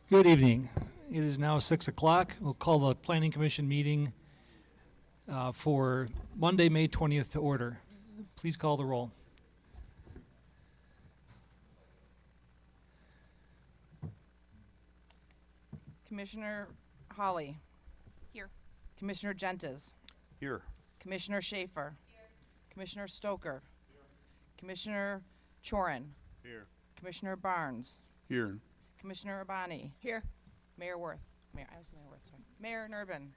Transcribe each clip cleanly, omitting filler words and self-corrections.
Good evening. It is now 6 o'clock. We'll call the Planning Commission meeting for Monday, May 20th to order. Please call the roll. Commissioner Hawley. Here. Commissioner Gentes. Here. Commissioner Schaefer. Here. Commissioner Stoker. Here. Commissioner Chorin. Here. Commissioner Barnes. Here. Commissioner Urbani. Here. Mayor Worth. Mayor Worth, sorry. Mayor Nurbin.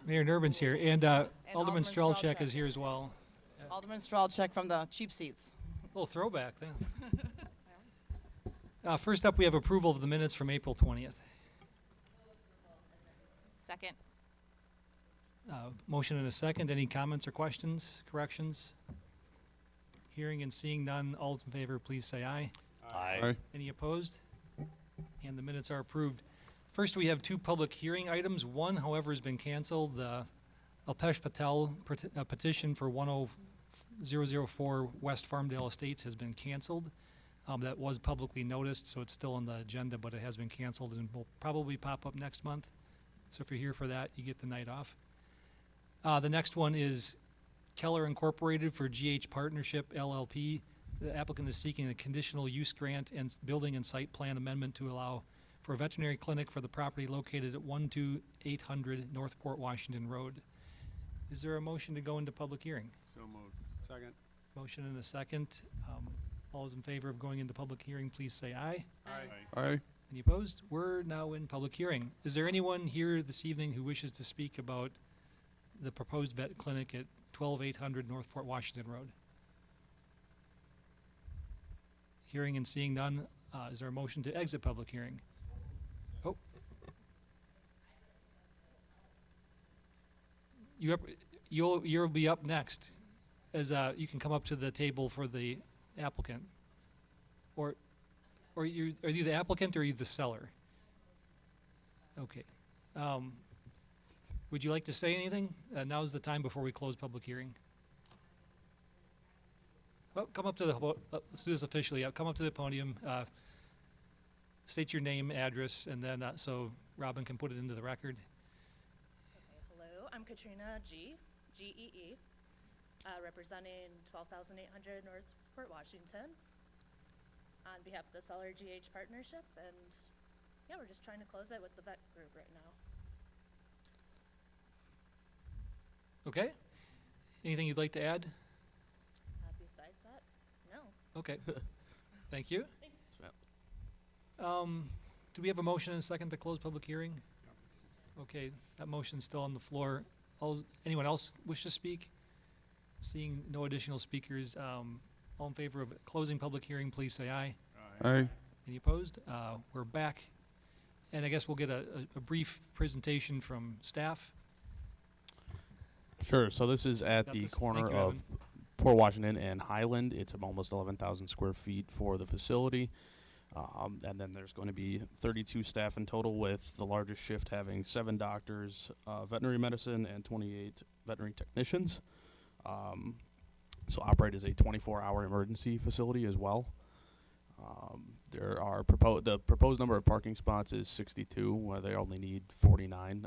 Mayor Nurbin's here, and Alderman Alderman Strelchek Strelchek. is here as well. Alderman Stralchek from the cheap seats. A little throwback then. First up, we have approval of the minutes from April 20th. Second. Motion and a second. Any comments or questions, corrections? Hearing and seeing none, all in favor, please say aye. Aye. Any opposed? And the minutes are approved. First, we have two public hearing items. One, however, has been canceled. The Alpesh Patel petition for 10004 West Farmdale Estates has been canceled. That was publicly noticed, so it's still on the agenda, but it has been canceled and will probably pop up next month. So if you're here for that, you get the night off. The next one is Keller Incorporated for GH Partnership LLP. The applicant is seeking a conditional use grant and building and site plan amendment to allow for a veterinary clinic for the property located at 12800 Northport Washington Road. Is there a motion to go into public hearing? So moved. Second. Motion and a second. All those in favor of going into public hearing, please say aye. Aye. Aye. Any opposed? We're now in public hearing. Is there anyone here this evening who wishes to speak about the proposed vet clinic at 12800 Northport Washington Road? Hearing and seeing none, is there a motion to exit public hearing? Oh. You'll be up next, as you can come up to the table for the applicant. Or are you the applicant or are you the seller? Okay. Would you like to say anything? Now's the time before we close public hearing. Well, come up to the, let's do this officially. Come up to the podium, state your name, address, and then so Robin can put it into the record. Okay, hello, I'm Katrina G-E-E, representing 12,800 Northport, Washington, on behalf of the Seller GH Partnership, and yeah, we're just trying to close it with the vet group right now. Okay. Anything you'd like to add? Besides that, no. Okay. Thank you. Thanks. Do we have a motion and a second to close public hearing? Okay, that motion's still on the floor. Anyone else wish to speak? Seeing no additional speakers, all in favor of closing public hearing, please say aye. Aye. Any opposed? We're back, and I guess we'll get a brief presentation from staff. Sure. So this is at Got the this. corner Thank you, of Evan. Port Washington and Highland. It's almost 11,000 square feet for the facility. And then there's going to be 32 staff in total, with the largest shift having 7 doctors, veterinary medicine, and 28 veterinary technicians. So operate as a 24-hour emergency facility as well. There are the proposed number of parking spots is 62, where they only need 49.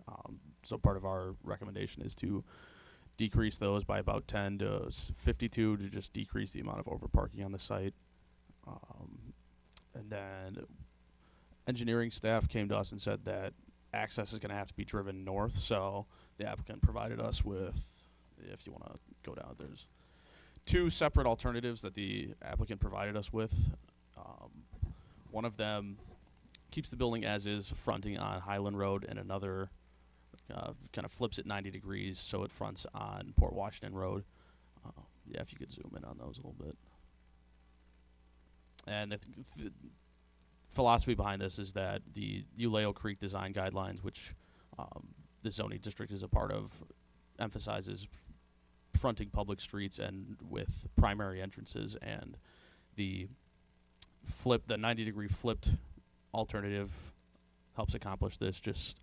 So part of our recommendation is to decrease those by about 10 to 52 to just decrease the amount of overparking on the site. And then engineering staff came to us and said that access is going to have to be driven north. So the applicant provided us with, if you want to go down, there's 2 separate alternatives that the applicant provided us with. One of them keeps the building as is, fronting on Highland Road, and another kind of flips it 90 degrees so it fronts on Port Washington Road. Yeah, if you could zoom in on those a little bit. And the philosophy behind this is that the Uleo Creek design guidelines, which the zoning district is a part of, emphasizes fronting public streets and with primary entrances, and the 90-degree flipped alternative helps accomplish this just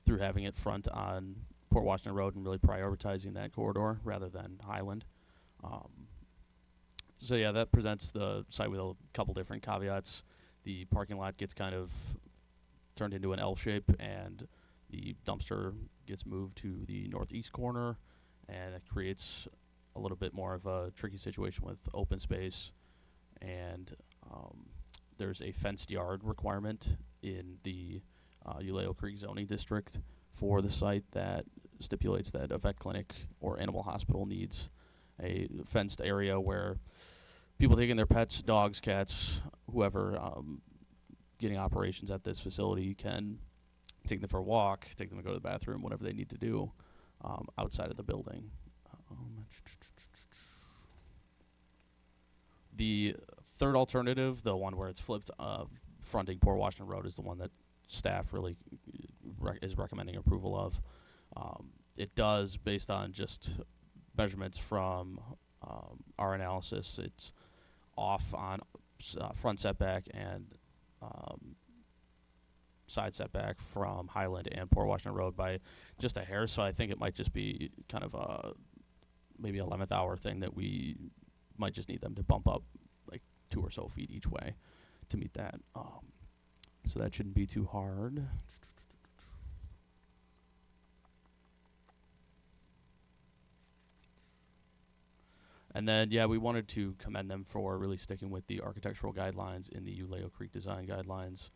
through having it front on Port Washington Road and really prioritizing that corridor rather than Highland. So yeah, that presents the site with a couple different caveats. The parking lot gets kind of turned into an L shape, and the dumpster gets moved to the northeast corner, and it creates a little bit more of a tricky situation with open space. And there's a fenced yard requirement in the Uleo Creek zoning district for the site that stipulates that a vet clinic or animal hospital needs a fenced area where people taking their pets, dogs, cats, whoever, getting operations at this facility can take them for a walk, take them to go to the bathroom, whatever they need to do outside of the building. The third alternative, the one where it's flipped, fronting Port Washington Road, is the one that staff really is recommending approval of. It does, based on just measurements from our analysis, it's off on front setback and side setback from Highland and Port Washington Road by just a hair. So I think it might just be kind of a maybe 11th hour thing that we might just need them to bump up like 2 or so feet each way to meet that. So that shouldn't be too hard. And then, yeah, we wanted to commend them for really sticking with the architectural guidelines in the Uleo Creek design guidelines.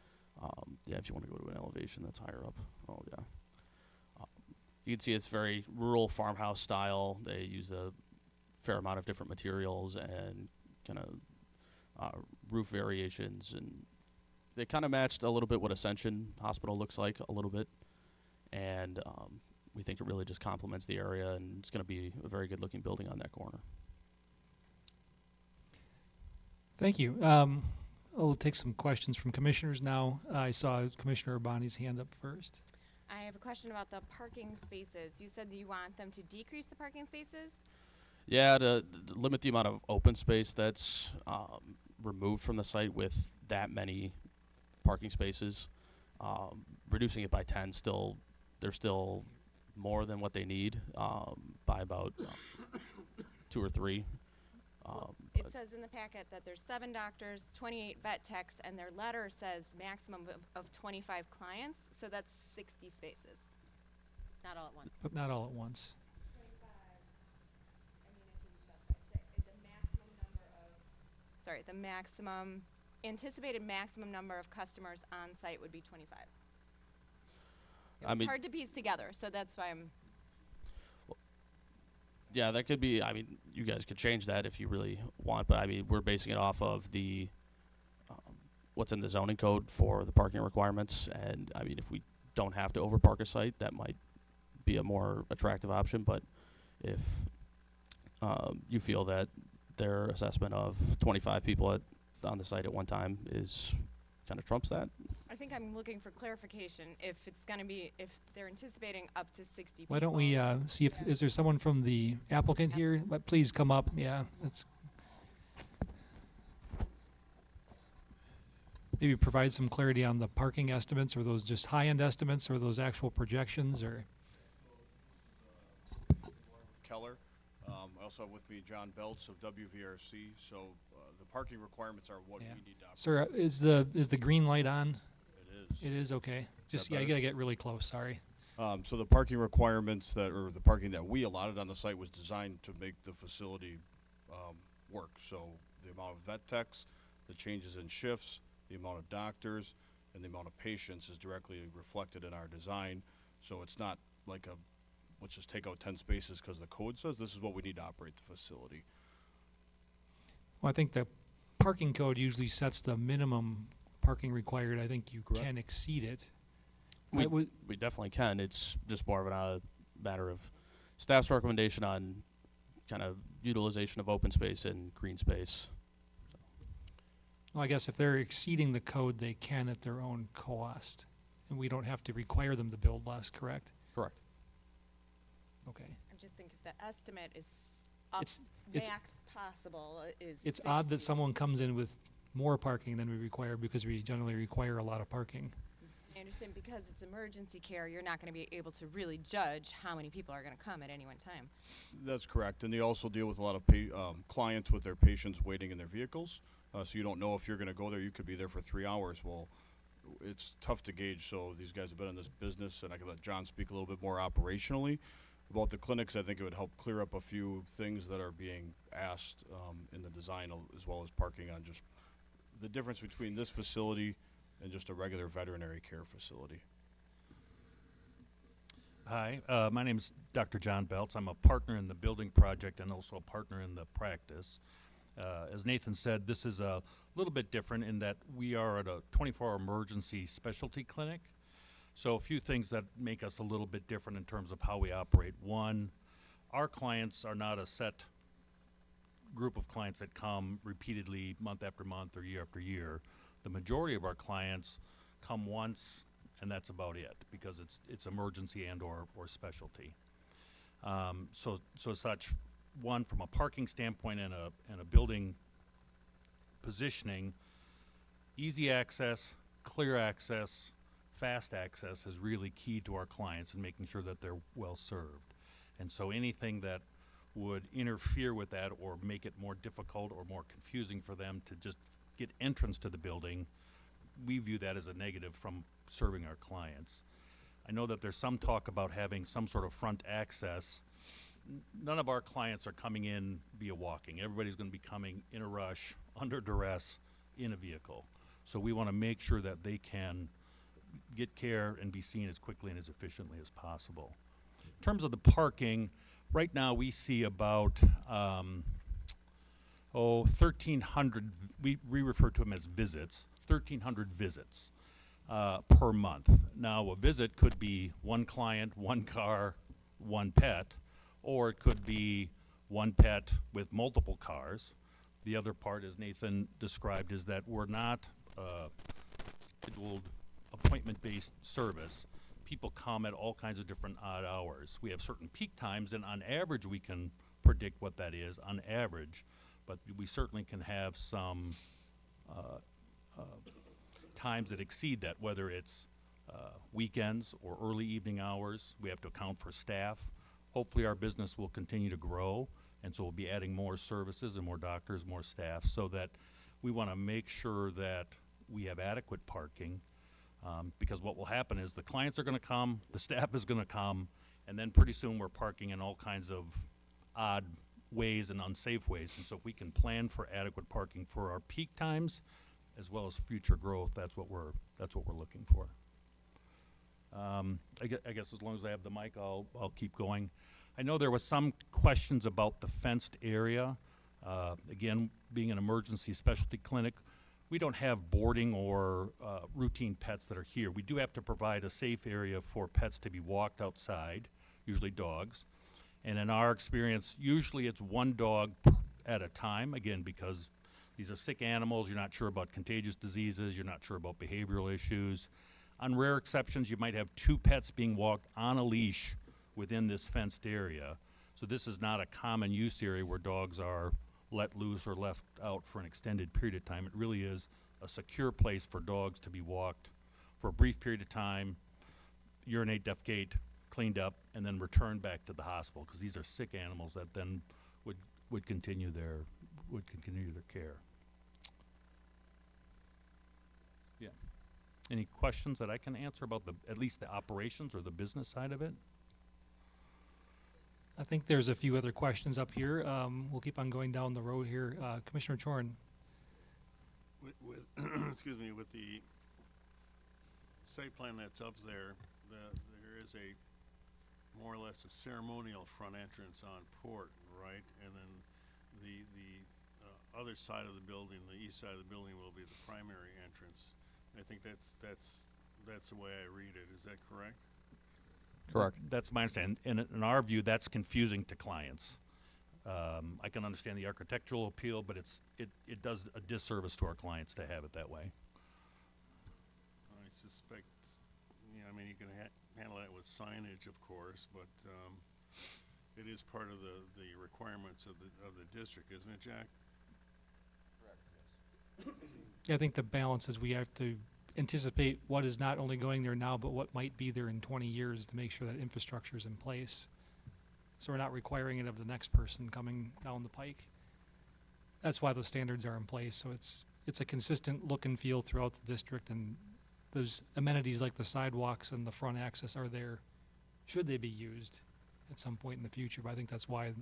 Yeah, if you want to go to an elevation that's higher up. Oh, yeah. You can see it's very rural farmhouse style. They use a fair amount of different materials and kind of roof variations. And they kind of matched a little bit what Ascension Hospital looks like a little bit. And we think it really just complements the area, and it's going to be a very good looking building on that corner. Thank you. I'll take some questions from commissioners now. I saw Commissioner Urbani's hand up first. I have a question about the parking spaces. You said that you want them to decrease the parking spaces? Yeah, to limit the amount of open space that's removed from the site with that many parking spaces. Reducing it by 10, they're still more than what they need by about 2 or 3. It says in the packet that there's 7 doctors, 28 vet techs, and their letter says maximum of 25 clients, so that's 60 spaces. Not all at once. But not all at once. 25. I mean, it didn't specify. The maximum number of. Sorry, the maximum anticipated maximum number of customers on site would be 25. It's hard to piece together, so that's why I'm. Yeah, that could be, I mean, you guys could change that if you really want, but I mean, we're basing it off of the, what's in the zoning code for the parking requirements, and I mean, if we don't have to overpark a site, that might be a more attractive option, but if you feel that their assessment of 25 people on the site at one time is kind of trumps that. I think I'm looking for clarification if it's going to be, if they're anticipating up to 60 people. Why don't we see if, is there someone from the applicant here? Please come up. Yeah, that's. Maybe provide some clarity on the parking estimates. Are those just high-end estimates, or are those actual projections, or? Keller. I also have with me John Belts of WVRC. So the parking requirements are what Yeah. we need to operate. Sir, is the green light on? It is. It is, okay. Just, that yeah, I better? gotta get really close, sorry. So the parking requirements or the parking that we allotted on the site was designed to make the facility work. So the amount of vet techs, the changes in shifts, the amount of doctors, and the amount of patients is directly reflected in our design. So it's not like let's just take out 10 spaces because the code says this is what we need to operate the facility. Well, I think the parking code usually sets the minimum parking required. I think you Correct. can exceed it. We, I would- we definitely can. It's just more of a matter of staff's recommendation on kind of utilization of open space and green space. Well, I guess if they're exceeding the code, they can at their own cost. And we don't have to require them to build less, correct? Correct. Okay. I just think if the estimate is up It's- max possible is It's odd that 60. someone comes in with more parking than we require, because we generally require a lot of parking. I understand because it's emergency care, you're not going to be able to really judge how many people are going to come at any one time. That's correct. And they also deal with a lot of clients with their patients waiting in their vehicles. So you don't know if you're going to go there. You could be there for 3 hours. Well, it's tough to gauge. So these guys have been in this business, and I can let John speak a little bit more operationally about the clinics. I think it would help clear up a few things that are being asked in the design, as well as parking on just the difference between this facility and just a regular veterinary care facility. Hi, my name is Dr. John Belts. I'm a partner in the building project and also a partner in the practice. As Nathan said, this is a little bit different in that we are at a 24-hour emergency specialty clinic. So a few things that make us a little bit different in terms of how we operate. One, our clients are not a set group of clients that come repeatedly month after month or year after year. The majority of our clients come once, and that's about it, because it's emergency and or specialty. So as such, one, from a parking standpoint and a building positioning, easy access, clear access, fast access is really key to our clients and making sure that they're well served. And so anything that would interfere with that or make it more difficult or more confusing for them to just get entrance to the building, we view that as a negative from serving our clients. I know that there's some talk about having some sort of front access. None of our clients are coming in via walking. Everybody's going to be coming in a rush, under duress, in a vehicle. So we want to make sure that they can get care and be seen as quickly and as efficiently as possible. In terms of the parking, right now we see about 1,300, we refer to them as visits, 1,300 visits per month. Now, a visit could be one client, one car, one pet, or it could be one pet with multiple cars. The other part, as Nathan described, is that we're not scheduled appointment-based service. People come at all kinds of different odd hours. We have certain peak times, and on average, we can predict what that is on average, but we certainly can have some times that exceed that, whether it's weekends or early evening hours. We have to account for staff. Hopefully our business will continue to grow, and so we'll be adding more services and more doctors, more staff, so that we want to make sure that we have adequate parking, because what will happen is the clients are going to come, the staff is going to come, and then pretty soon we're parking in all kinds of odd ways and unsafe ways. And so if we can plan for adequate parking for our peak times as well as future growth, that's what we're looking for. I guess as long as I have the mic, I'll keep going. I know there was some questions about the fenced area. Again, being an emergency specialty clinic, we don't have boarding or routine pets that are here. We do have to provide a safe area for pets to be walked outside, usually dogs. And in our experience, usually it's one dog at a time, again, because these are sick animals. You're not sure about contagious diseases. You're not sure about behavioral issues. On rare exceptions, you might have two pets being walked on a leash within this fenced area. So this is not a common use area where dogs are let loose or left out for an extended period of time. It really is a secure place for dogs to be walked for a brief period of time, urinate, defecate, cleaned up, and then returned back to the hospital, because these are sick animals that then would continue their care. Yeah. Any questions that I can answer about at least the operations or the business side of it? I think there's a few other questions up here. We'll keep on going down the road here. Commissioner Chorn. With excuse me, with the site plan that's up there, there is a more or less a ceremonial front entrance on Port, right? And then the other side of the building, the east side of the building, will be the primary entrance. I think that's the way I read it. Is that correct? Correct. That's my understanding. And in our view, that's confusing to clients. I can understand the architectural appeal, but it does a disservice to our clients to have it that way. I suspect, I mean, you can handle that with signage, of course, but it is part of the requirements of the district, isn't it, Jack? Yeah, I think the balance is we have to anticipate what is not only going there now, but what might be there in 20 years to make sure that infrastructure is in place. So we're not requiring it of the next person coming down the pike. That's why those standards are in place. So it's a consistent look and feel throughout the district, and those amenities like the sidewalks and the front access are there, should they be used at some point in the future. But I think that's why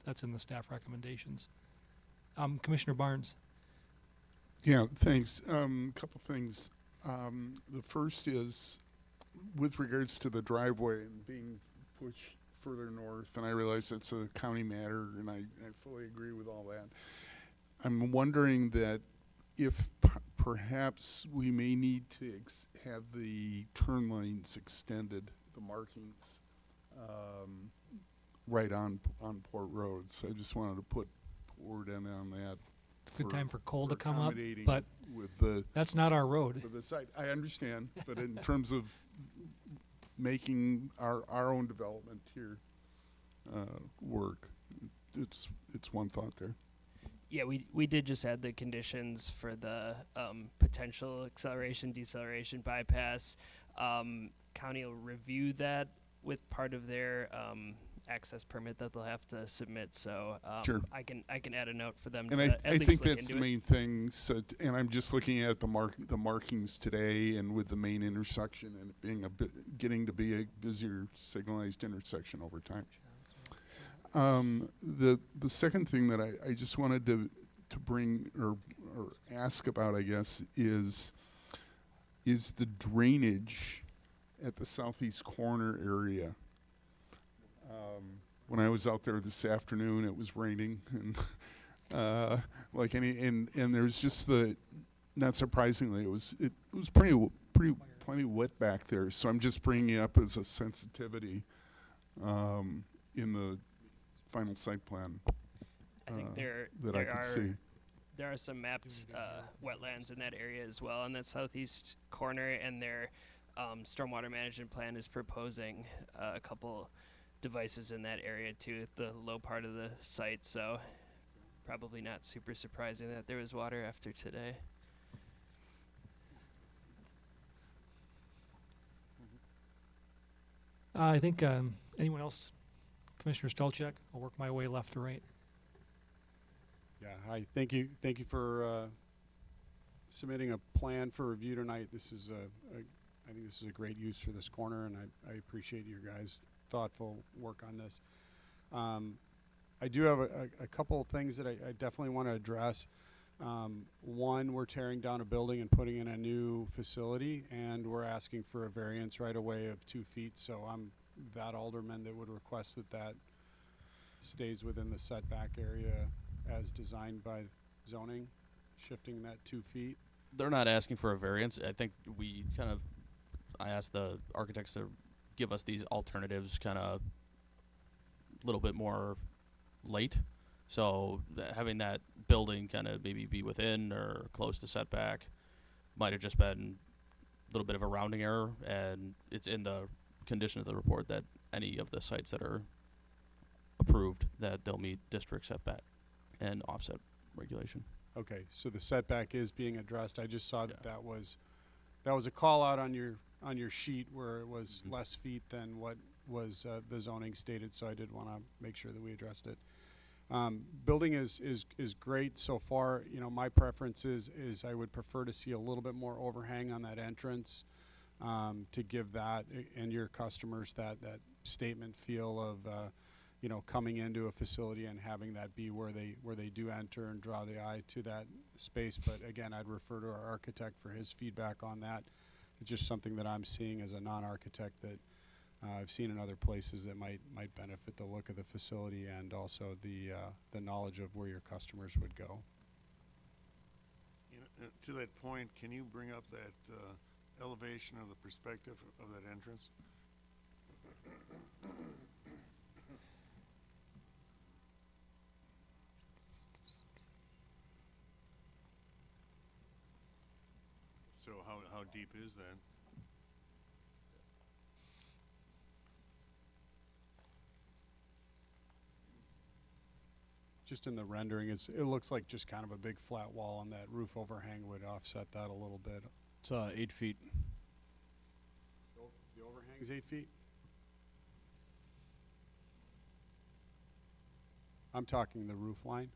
that's in the staff recommendations. Commissioner Barnes. Yeah, thanks. Couple things. The first is with regards to the driveway and being pushed further north, and I realize it's a county matter, and I fully agree with all that. I'm wondering that if perhaps we may need to have the turn lanes extended, the markings, right on Port Road. So I just wanted to put word in on that. It's a good time for Cole to come up, accommodating but with the that's not our road. for the site. I understand, but in terms of making our own development here work, it's one thought there. Yeah, we did just add the conditions for the potential acceleration, deceleration, bypass. County will review that with part of their access permit that they'll have to submit. So Sure. I can add a note for them And to I at least think look that's the into it. main thing. So, and I'm just looking at the markings today, and with the main intersection, and it being getting to be a busier signalized intersection over time. The second thing that I just wanted to bring or ask about, I guess, is the drainage at the southeast corner area. When I was out there this afternoon, it was raining, and and there's just not surprisingly, it was plenty wet back there. So I'm just bringing it up as a sensitivity in the final site plan I think that I could see. there are some mapped wetlands in that area as well on that southeast corner, and their stormwater management plan is proposing a couple devices in that area too, at the low part of the site. So probably not super surprising that there was water after today. I think anyone else? Commissioner Stolchak. I'll work my way left to right. Yeah, hi. Thank you for submitting a plan for review tonight. This is I think this is a great use for this corner, and I appreciate your guys' thoughtful work on this. I do have a couple of things that I definitely want to address. One, we're tearing down a building and putting in a new facility, and we're asking for a variance right away of 2 feet. So I'm that alderman that would request that stays within the setback area as designed by zoning, shifting that 2 feet. They're not asking for a variance. I think I asked the architects to give us these alternatives kind of a little bit more late. So having that building kind of maybe be within or close to setback might have just been a little bit of a rounding error, and it's in the condition of the report that any of the sites that are approved, that they'll meet district setback and offset regulation. Okay, so the setback is being addressed. I just saw that was a call out on your sheet where it was less feet than what was the zoning stated. So I did want to make sure that we addressed it. Building is great so far. You know, my preference is I would prefer to see a little bit more overhang on that entrance to give that and your customers that statement feel of coming into a facility and having that be where they do enter and draw the eye to that space. But again, I'd refer to our architect for his feedback on that. It's just something that I'm seeing as a non-architect that I've seen in other places that might benefit the look of the facility and also the knowledge of where your customers would go. To that point, can you bring up that elevation of the perspective of that entrance? So how deep is that? Just in the rendering, it looks like just kind of a big flat wall, and that roof overhang would offset that a little bit. It's 8 feet. The overhang's 8 feet? I'm talking the roof line.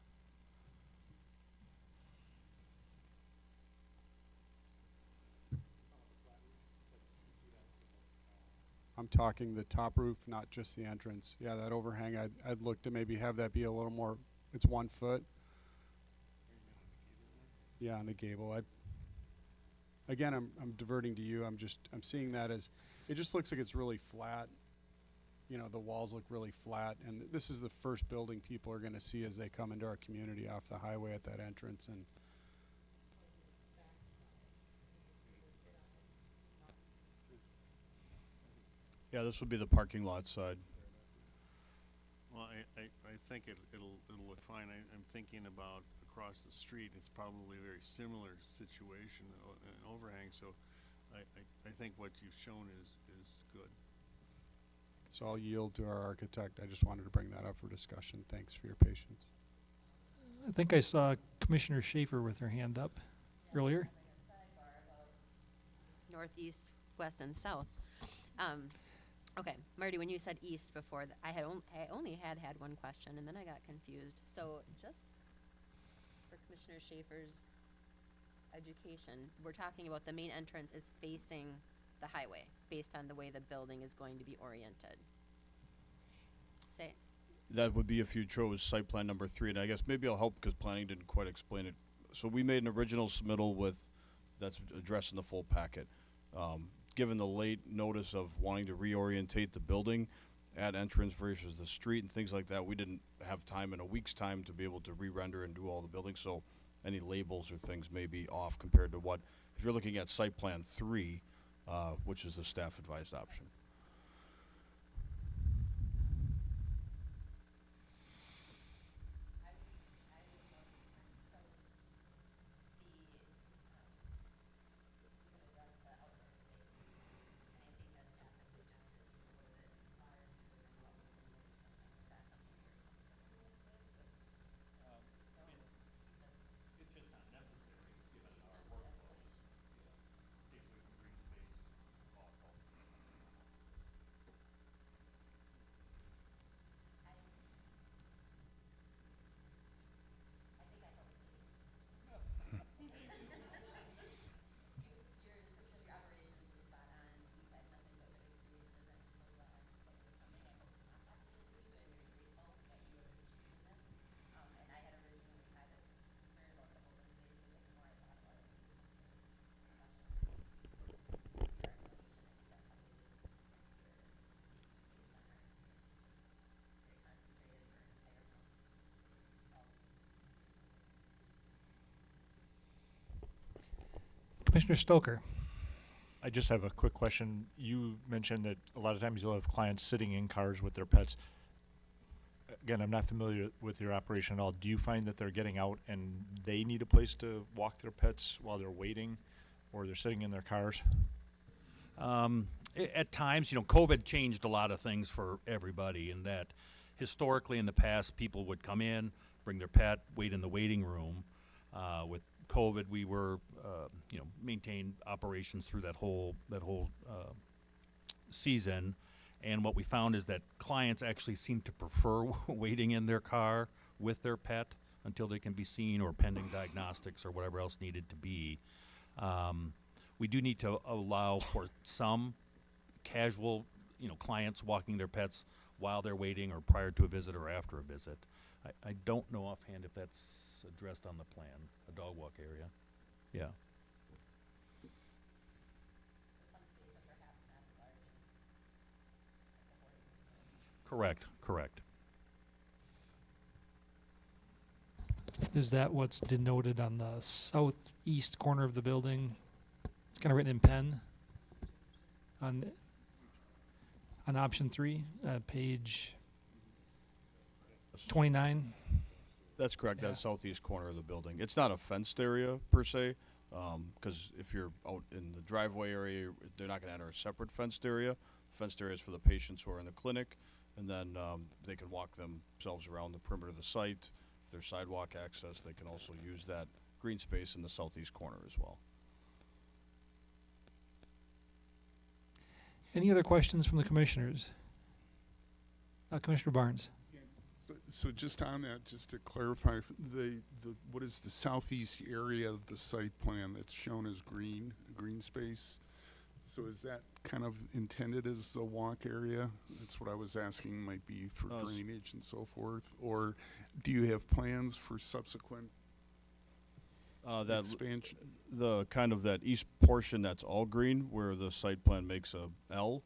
I'm talking the top roof, not just the entrance. Yeah, that overhang, I'd look to maybe have that be a little more, it's 1 foot. Yeah, on the gable. Again, I'm diverting to you. I'm seeing that as, it just looks like it's really flat. You know, the walls look really flat, and this is the first building people are going to see as they come into our community off the highway at that entrance. And Yeah, this would be the parking lot side. Well, I think it'll look fine. I'm thinking about across the street, it's probably a very similar situation, an overhang, so I think what you've shown is good. so I'll yield to our architect. I just wanted to bring that up for discussion. Thanks for your patience. I think I saw Commissioner Schaefer with her hand up earlier. Northeast, west, and south. Okay, Marty, when you said east before, I only had one question, and then I got confused. So just for Commissioner Schaefer's education, we're talking about the main entrance is facing the highway based on the way the building is going to be oriented. Say, That would be if you chose site plan number 3, and I guess maybe I'll help because planning didn't quite explain it. So we made an original submittal that's addressed in the full packet. Given the late notice of wanting to reorientate the building at entrance versus the street and things like that, we didn't have time in a week's time to be able to re-render and do all the buildings, so any labels or things may be off compared to what, if you're looking at site plan 3, which is the staff advised option. Commissioner Stoker. I just have a quick question. You mentioned that a lot of times you'll have clients sitting in cars with their pets. Again, I'm not familiar with your operation at all. Do you find that they're getting out and they need a place to walk their pets while they're waiting, or they're sitting in their cars? At times, COVID changed a lot of things for everybody in that historically in the past, people would come in, bring their pet, wait in the waiting room. With COVID, we were, maintained operations through that whole season. And what we found is that clients actually seem to prefer waiting in their car with their pet until they can be seen or pending diagnostics or whatever else needed to be. We do need to allow for some casual, clients walking their pets while they're waiting or prior to a visit or after a visit. I don't know offhand if that's addressed on the plan, a dog walk area. Yeah. Correct. Is that what's denoted on the southeast corner of the building? It's kind of written in pen on option 3, page 29. That's correct. Yeah. That southeast corner of the building. It's not a fenced area per se, because if you're out in the driveway area, they're not going to enter a separate fenced area. Fenced area is for the patients who are in the clinic, and then they can walk themselves around the perimeter of the site. If there's sidewalk access, they can also use that green space in the southeast corner as well. Any other questions from the commissioners? Commissioner Barnes. So just on that, just to clarify, what is the southeast area of the site plan that's shown as green space? So So is that kind of intended as the walk area? That's what I was asking, might be for drainage and so forth? Or do you have plans for subsequent expansion? The kind of that east portion that's all green, where the site plan makes a L,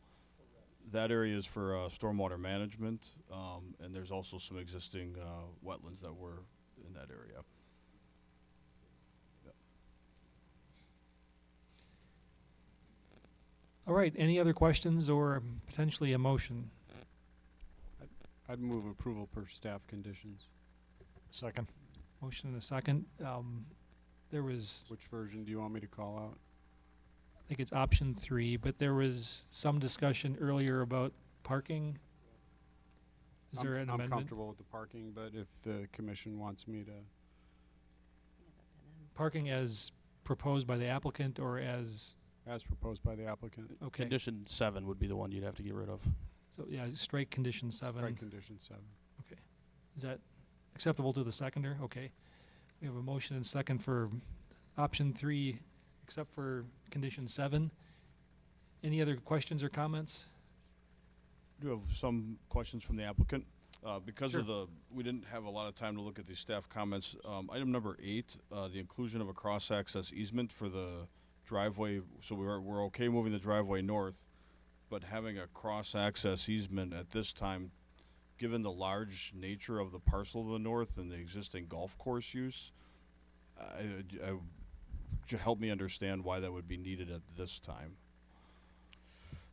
that area is for stormwater management, and there's also some existing wetlands that were in that area. All right, any other questions or potentially a motion? I'd move approval per staff conditions. Second. Motion and a second. There was, Which version do you want me to call out? I think it's option 3, but there was some discussion earlier about parking. Is there an I'm amendment? comfortable with the parking, but if the commission wants me to, Parking as proposed by the applicant or as, as proposed by the applicant, okay. Condition 7 would be the one you'd have to get rid of. So, yeah, strike condition 7. strike condition 7. Okay. Is that acceptable to the seconder? Okay. We have a motion and second for option 3, except for condition 7. Any other questions or comments? Do you have some questions from the applicant? Because Sure. of we didn't have a lot of time to look at these staff comments. Item number 8, the inclusion of a cross-access easement for the driveway. So we're okay moving the driveway north, but having a cross-access easement at this time, given the large nature of the parcel to the north and the existing golf course use, help me understand why that would be needed at this time.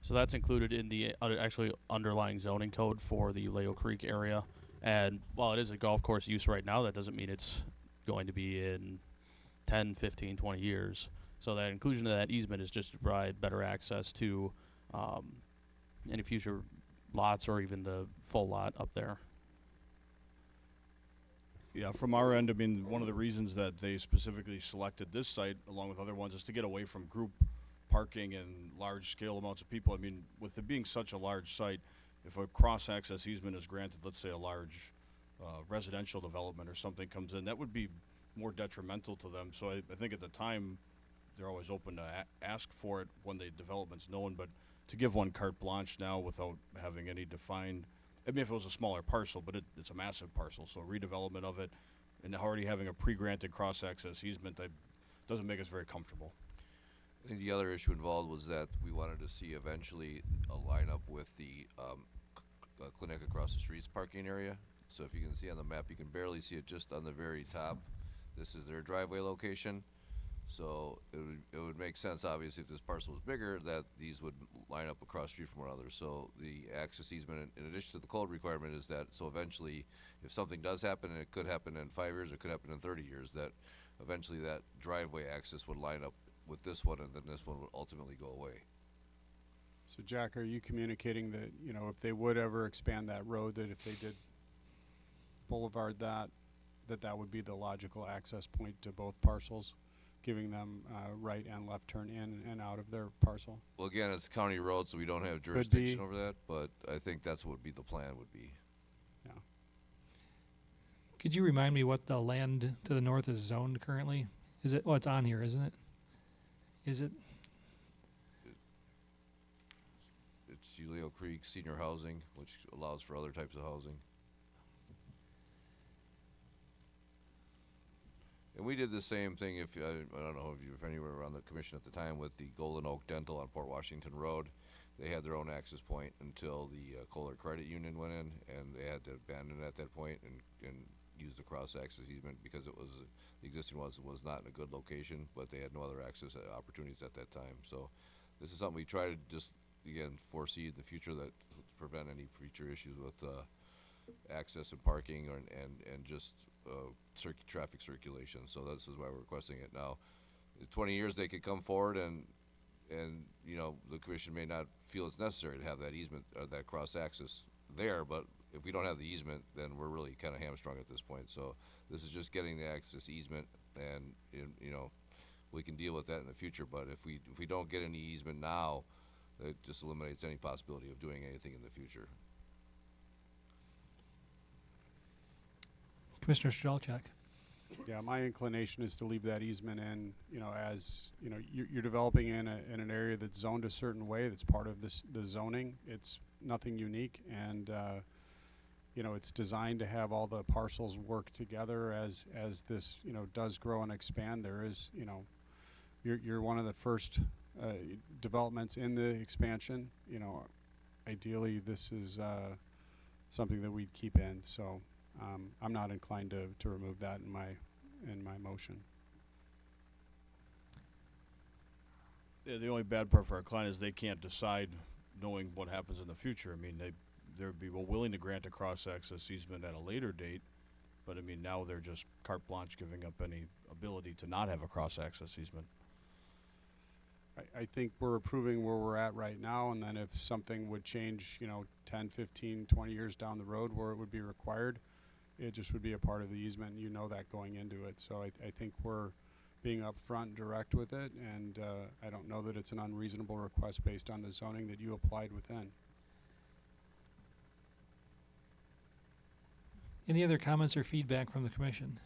So that's included in the actually underlying zoning code for the Leo Creek area. And while it is a golf course use right now, that doesn't mean it's going to be in 10, 15, 20 years. So that inclusion of that easement is just to provide better access to any future lots or even the full lot up there. Yeah, from our end, I mean, one of the reasons that they specifically selected this site, along with other ones, is to get away from group parking and large-scale amounts of people. I mean, with it being such a large site, if a cross-access easement is granted, let's say a large residential development or something comes in, that would be more detrimental to them. So I think at the time, they're always open to ask for it when the development's known, but to give one carte blanche now without having any defined, I mean, if it was a smaller parcel, but it's a massive parcel, so redevelopment of it, and already having a pre-granted cross-access easement, doesn't make us very comfortable. I think the other issue involved was that we wanted to see eventually a lineup with the clinic across the street's parking area. So if you can see on the map, you can barely see it just on the very top. This is their driveway location. So it would make sense, obviously, if this parcel was bigger, that these would line up across the street from one another. So the access easement, in addition to the code requirement, is that so eventually, if something does happen, and it could happen in 5 years, it could happen in 30 years, that eventually that driveway access would line up with this one, and then this one would ultimately go away. So Jack, are you communicating that, you know, if they would ever expand that road, that if they did boulevard that would be the logical access point to both parcels, giving them right and left turn in and out of their parcel? Well, again, it's county road, so we don't have jurisdiction over that, but I think that's what the plan would be. Yeah. Could you remind me what the land to the north is zoned currently? Is it, well, it's on here, isn't it? Is it? It's Leo Creek Senior Housing, which allows for other types of housing. And we did the same thing, I don't know if anywhere around the commission at the time, with the Golden Oak Dental on Port Washington Road. They had their own access point until the Kohler Credit Union went in, and they had to abandon it at that point and use the cross-access easement because it was the existing was not in a good location, but they had no other access opportunities at that time. So this is something we try to just, again, foresee in the future, that to prevent any future issues with access and parking and just traffic circulation. So this is why we're requesting it now. In 20 years they could come forward and you know, the commission may not feel it's necessary to have that easement or that cross access there, but if we don't have the easement, then we're really kind of hamstrung at this point. So this is just getting the access easement, and you know, we can deal with that in the future. But if we don't get any easement now, it just eliminates any possibility of doing anything in the future. Commissioner Strelchak. Yeah, my inclination is to leave that easement in, as, you're developing in an area that's zoned a certain way, that's part of the zoning. It's nothing unique, and, it's designed to have all the parcels work together as this, does grow and expand. There is, you're one of the first, developments in the expansion. Ideally, this is, something that we'd keep in, so, I'm not inclined to remove that in my motion. Yeah, the only bad part for our client is they can't decide knowing what happens in the future. I mean, they'd be willing to grant a cross-access easement at a later date, but I mean, now they're just carte blanche giving up any ability to not have a cross-access easement. I think we're approving where we're at right now, and then if something would change, 10, 15, 20 years down the road where it would be required, it just would be a part of the easement, and that going into it. So I think we're being upfront and direct with it, and I don't know that it's an unreasonable request based on the zoning that you applied within. Any other comments or feedback from the commission?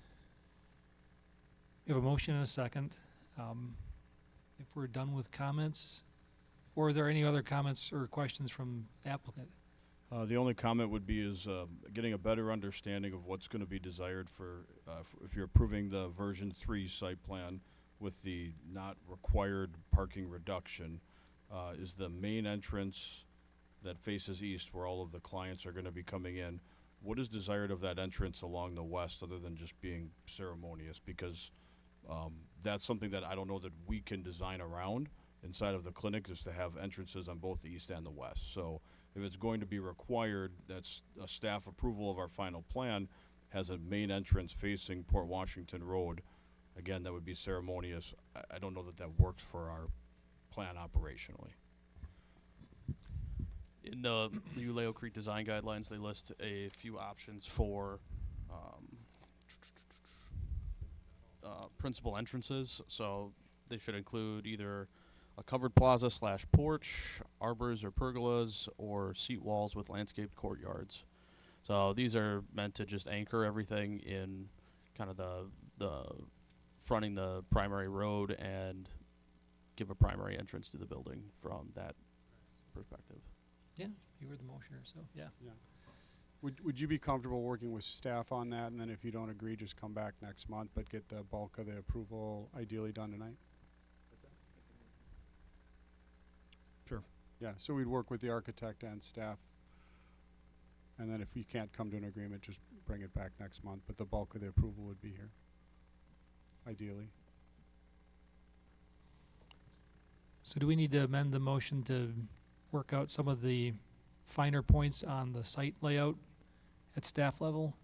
We have a motion and a second. If we're done with comments, or are there any other comments or questions from the applicant? The only comment would be is getting a better understanding of what's going to be desired for, if you're approving the version 3 site plan with the not required parking reduction, is the main entrance that faces east where all of the clients are going to be coming in. What is desired of that entrance along the west other than just being ceremonious? Because that's something that I don't know that we can design around inside of the clinic, is to have entrances on both the east and the west. So if it's going to be required, that's a staff approval of our final plan, has a main entrance facing Port Washington Road. Again, that would be ceremonious. I don't know that that works for our plan operationally. In the Uleo Creek Design Guidelines, they list a few options for principal entrances. So they should include either a covered plaza / porch, arbors or pergolas, or seat walls with landscaped courtyards. So these are meant to just anchor everything in kind of the fronting the primary road and give a primary entrance to the building from that perspective. Yeah, you were the motioner, so yeah. Yeah. Would you be comfortable working with staff on that, and then if you don't agree, just come back next month, but get the bulk of the approval ideally done tonight? Sure. Yeah, so we'd work with the architect and staff. And then if you can't come to an agreement, just bring it back next month, but the bulk of the approval would be here, ideally. So do we need to amend the motion to work out some of the finer points on the site layout at staff level?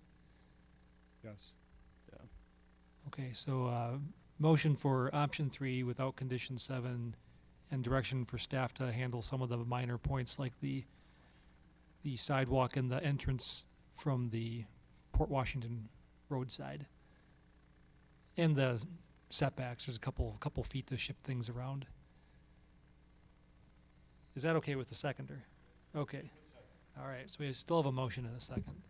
Yes. Yeah. Okay, so motion for option 3 without condition 7 and direction for staff to handle some of the minor points like the sidewalk and the entrance from the Port Washington roadside. And the setbacks, there's a couple feet to shift things around. Is that okay with the seconder? Okay. All right, so we still have a motion and a second.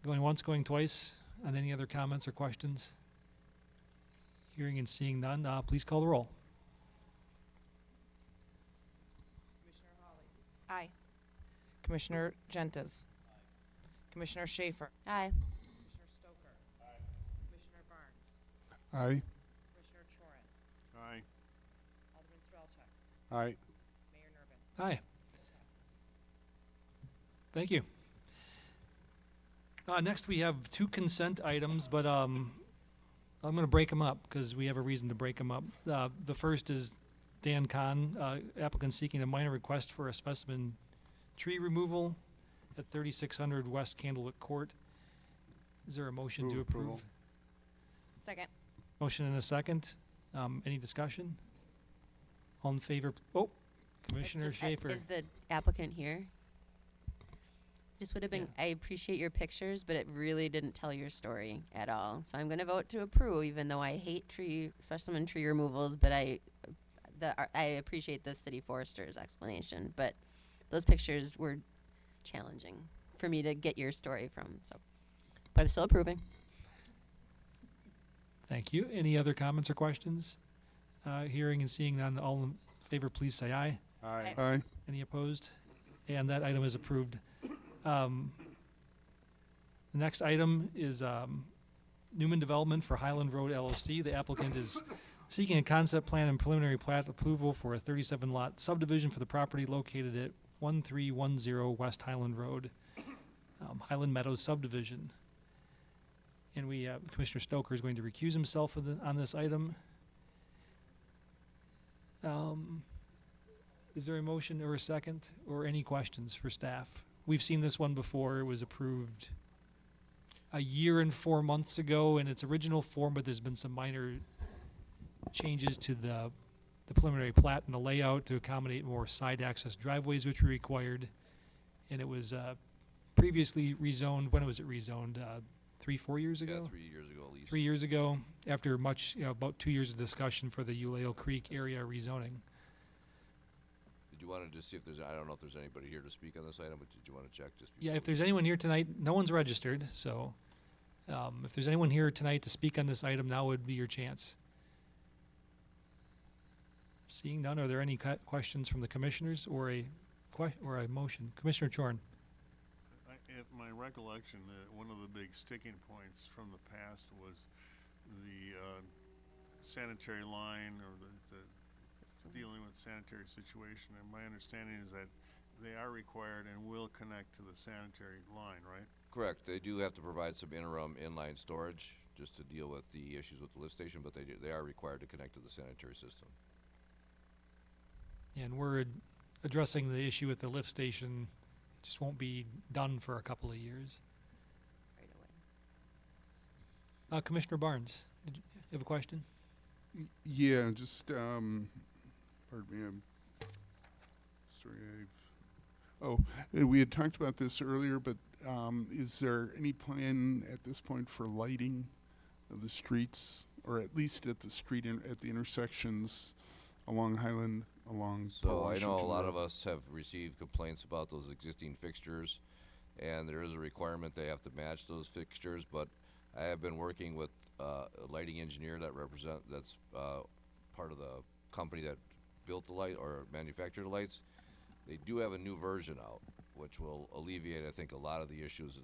Going once, going twice on any other comments or questions? Hearing and seeing none, please call the roll. Commissioner Hawley. Aye. Commissioner Gentes. Commissioner Schaefer. Aye. Commissioner Stoker. Commissioner Barnes. Aye. Commissioner Chorin. Aye. Alderman Strelchuk. Aye. Mayor Nervin. Aye. Thank you. Next, we have 2 consent items, but I'm going to break them up because we have a reason to break them up. The first is Dan Kahn, applicant seeking a minor request for a specimen tree removal at 3600 West Candlewick Court. Is there a motion to Move approve? approval. Second. Motion and a second. Any discussion? All in favor? Oh, Commissioner It's just, Schaefer. is the applicant here? Just would have been, Yeah. I appreciate your pictures, but it really didn't tell your story at all. So I'm gonna vote to approve, even though I hate specimen tree removals, but I appreciate the city forester's explanation. But those pictures were challenging for me to get your story from, so. But I'm still approving. Thank you. Any other comments or questions? Hearing and seeing none, all in favor, please say aye. Aye. Aye. Any opposed? And that item is approved. The next item is Newman Development for Highland Road LLC. The applicant is seeking a concept plan and preliminary plat approval for a 37-lot subdivision for the property located at 1310 West Highland Road, Highland Meadows subdivision. And we Commissioner Stoker is going to recuse himself on this item. Is there a motion or a second or any questions for staff? We've seen this one before. It was approved a year and 4 months ago in its original form, but there's been some minor changes to the preliminary plat and the layout to accommodate more side access driveways, which were required. And it was previously rezoned. When was it rezoned? 3-4 years ago? Yeah, 3 years ago at least. 3 years ago, after much, about 2 years of discussion for the Uleo Creek area rezoning. Did you want to just see if there's, I don't know if there's anybody here to speak on this item, but did you want to check just Yeah, before if we- there's anyone here tonight, no one's registered, so if there's anyone here tonight to speak on this item, now would be your chance. Seeing none, are there any questions from the commissioners or a motion? Commissioner Chorn? At my recollection, one of the big sticking points from the past was the sanitary line or the dealing with sanitary situation. And my understanding is that they are required and will connect to the sanitary line, right? Correct. They do have to provide some interim inline storage just to deal with the issues with the lift station, but they are required to connect to the sanitary system. And we're addressing the issue with the lift station. Just won't be done for a couple of years. Right away. Commissioner Barnes, did you have a question? Yeah, just, pardon me, I'm sorry, we had talked about this earlier, but is there any plan at this point for lighting of the streets, or at least at the at the intersections along Highland, along So Port I know a Washington lot Road? of us have received complaints about those existing fixtures, and there is a requirement they have to match those fixtures, but I have been working with a lighting engineer that's part of the company that built the light or manufactured the lights. They do have a new version out, which will alleviate, I think, a lot of the issues.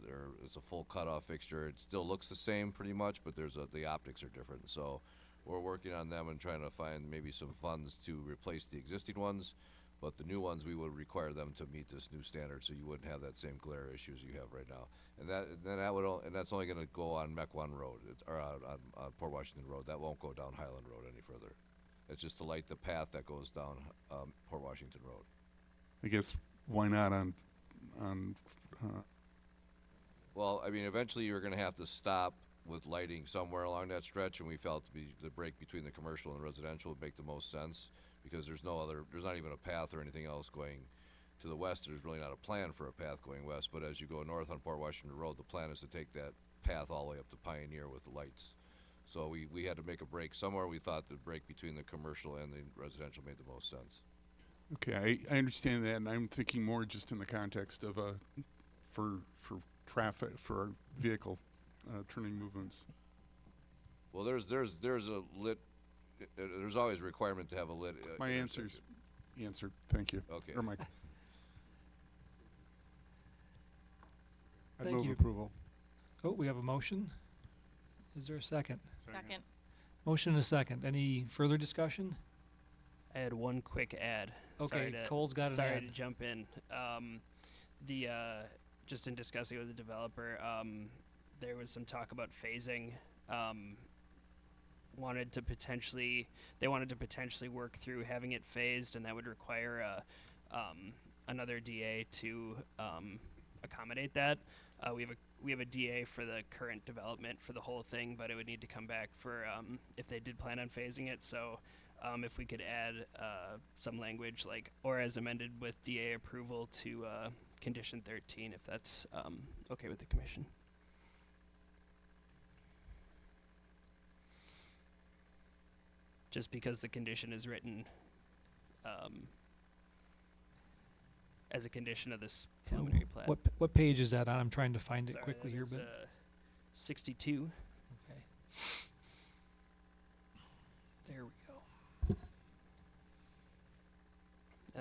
It's a full cutoff fixture. It still looks the same pretty much, but the optics are different. So we're working on them and trying to find maybe some funds to replace the existing ones, but the new ones, we would require them to meet this new standard, so you wouldn't have that same glare issues you have right now. And that's only going to go on Mequon Road, or on Port Washington Road. That won't go down Highland Road any further. It's just to light the path that goes down Port Washington Road. I guess, why not on Well, I mean, eventually you're going to have to stop with lighting somewhere along that stretch, and we felt the break between the commercial and residential would make the most sense, because there's not even a path or anything else going to the west. There's really not a plan for a path going west, but as you go north on Port Washington Road, the plan is to take that path all the way up to Pioneer with the lights. So we had to make a break somewhere. We thought the break between the commercial and the residential made the most sense. Okay, I understand that, and I'm thinking more just in the context of for traffic, for vehicle turning movements. Well, there's a lit. There's always a requirement to have a lit. My answer's answered. Thank you. Okay. Or my I'd Thank move you. approval. Oh, we have a motion. Is there a second? Second. Motion and a second. Any further discussion? I had one quick add. Okay, Cole's got an Sorry ad. to jump in. Just in discussing with the developer, there was some talk about phasing. They wanted to potentially work through having it phased, and that would require another DA to accommodate that. We have a DA for the current development for the whole thing, but it would need to come back for if they did plan on phasing it. So if we could add some language like, or as amended with DA approval to condition 13, if that's okay with the commission. Just because the condition is written as a condition of this preliminary plat. What page is that on? I'm trying to find it Sorry, quickly that here, is, but 62. okay.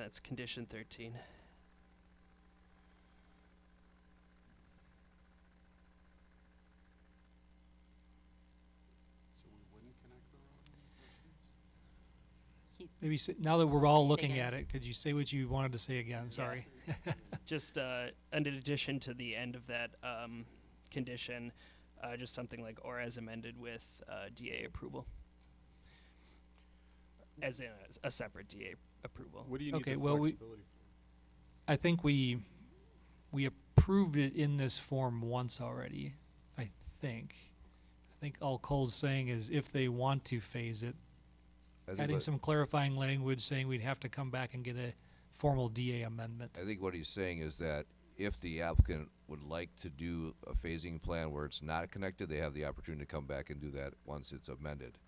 that's condition 13. Maybe now that we're all Say it looking again. at it, could you say what you wanted to say again? Sorry. Just in addition to the end of that condition, just something like or as amended with DA approval. As in a separate DA approval. What do you need Okay, the well, flexibility for? I think we approved it in this form once already. I think all Cole's saying is if they want to phase it, I think adding what- some clarifying language saying we'd have to come back and get a formal DA amendment. I think what he's saying is that if the applicant would like to do a phasing plan where it's not connected, they have the opportunity to come back and do that once it's amended.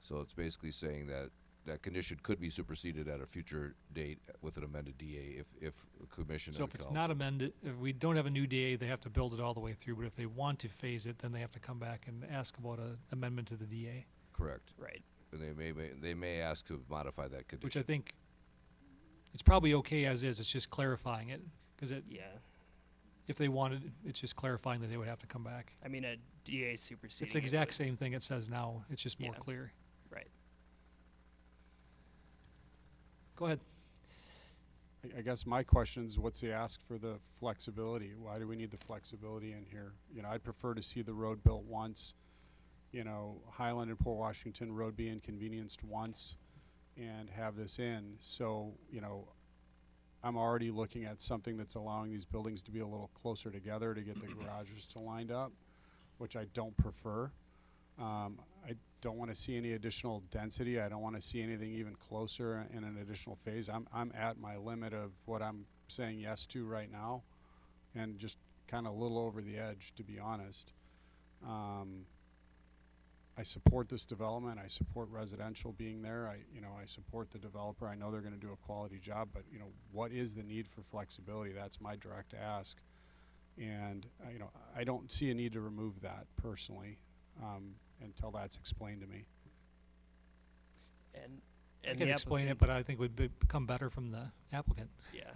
So it's basically saying that that condition could be superseded at a future date with an amended DA if the commission. So if it's not amended, if we don't have a new DA, they have to build it all the way through. But if they want to phase it, then they have to come back and ask about an amendment to the DA, Correct. Right. And they may ask to modify that condition. which I think it's probably okay as is. It's just clarifying it because Yeah. if they wanted, it's just clarifying that they would have to come back. I mean, a DA superseding. It's the it exact would- same thing it says now. It's just more Yeah. clear. Right. Go ahead. I guess my question is, what's the ask for the flexibility? Why do we need the flexibility in here? You know, I'd prefer to see the road built once, you know, Highland and Port Washington Road be inconvenienced once and have this in. So, you know, I'm already looking at something that's allowing these buildings to be a little closer together to get the garages to lined up, which I don't prefer. I don't want to see any additional density. I don't want to see anything even closer in an additional phase. I'm at my limit of what I'm saying yes to right now, and just kind of a little over the edge, to be honest. I support this development. I support residential being there. I support the developer. I know they're going to do a quality job, but what is the need for flexibility? That's my direct ask, and I don't see a need to remove that personally. Until that's explained to me. And I the can explain it, applicant- but I think would become better from the applicant. Yeah.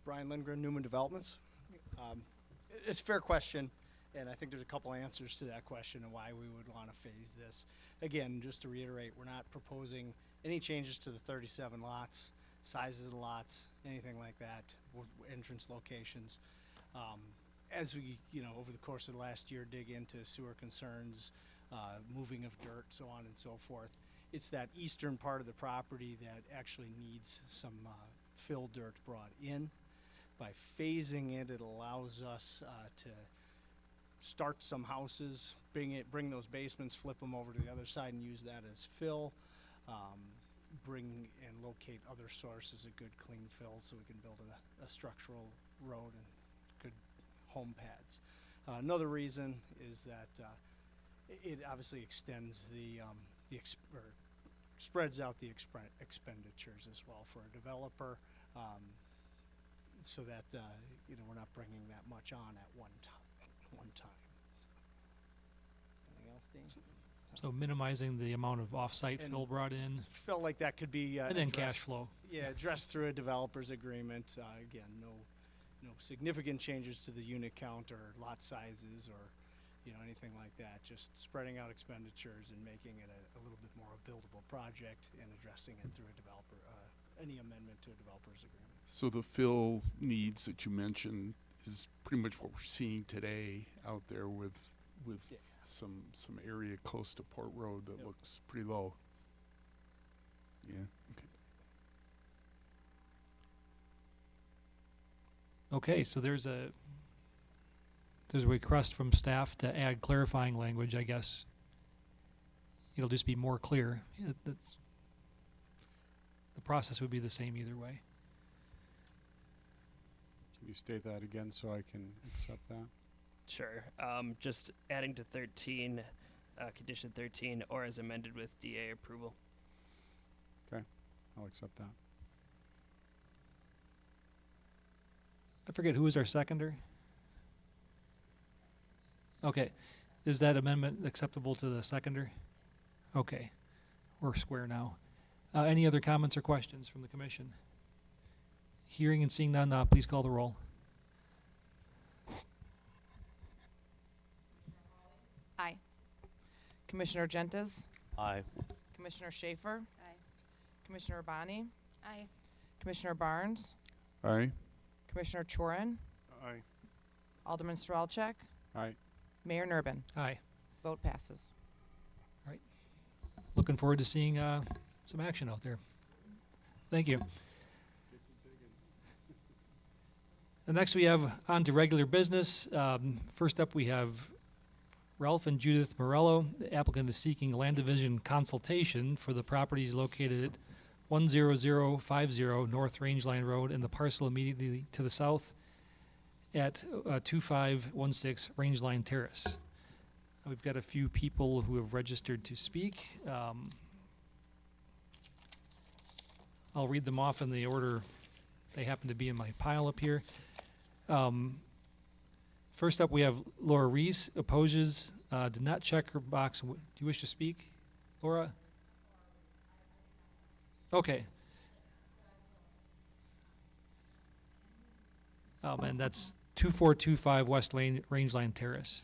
Brian Lindgren, Newman Developments. It's a fair question, and I think there's a couple answers to that question and why we would want to phase this. Again, just to reiterate, we're not proposing any changes to the 37 lots, sizes of the lots, anything like that, entrance locations. As we, over the course of the last year, dig into sewer concerns, moving of dirt, so on and so forth, it's that eastern part of the property that actually needs some fill dirt brought in. By phasing it, it allows us to start some houses, bring those basements, flip them over to the other side and use that as fill, bring and locate other sources of good clean fill so we can build a structural road and good home pads. Another reason is that it obviously extends or spreads out the expenditures as well for a developer, so that we're not bringing that much on at one time. Anything else, Dean? So minimizing the amount of off-site And fill brought in, Felt like that could be and then addressed- cash flow. Yeah, addressed through a developer's agreement. Again, no significant changes to the unit count or lot sizes or anything like that. Just spreading out expenditures and making it a little bit more a buildable project and addressing it through a developer, any amendment to a developer's agreement. So the fill needs that you mentioned is pretty much what we're seeing today out there with Yeah. some area close to Port Road that Yep. looks pretty low. Yeah. Okay. Okay, so there's a request from staff to add clarifying language, I guess. It'll just be more clear. The process would be the same either way. Can you state that again so I can accept that? Sure. Just adding to 13, condition 13, or as amended with DA approval. I'll accept that. I forget, who was our seconder? Okay. Is that amendment acceptable to the seconder? Okay. We're square now. Any other comments or questions from the commission? Hearing and seeing none, please call the roll. Aye. Commissioner Gentes, Aye. Commissioner Schaefer, Aye. Commissioner Bonney, Aye. Commissioner Barnes, Aye. Commissioner Chorin, Aye. Alderman Strelchek, Aye. Mayor Nurbin. Aye. Vote passes. Looking forward to seeing some action out there. Thank you. And next we have on to regular business. First up we have Ralph and Judith Morello. The applicant is seeking land division consultation for the properties located at 10050 North Rangeline Road and the parcel immediately to the south at 2516 Rangeline Terrace. We've got a few people who have registered to speak. I'll read them off in the order they happen to be in my pile up here. First up, we have Laura Reese, opposes, did not check her box. Do you wish to speak, Laura? Okay. And that's 2425 West Rangeline Terrace.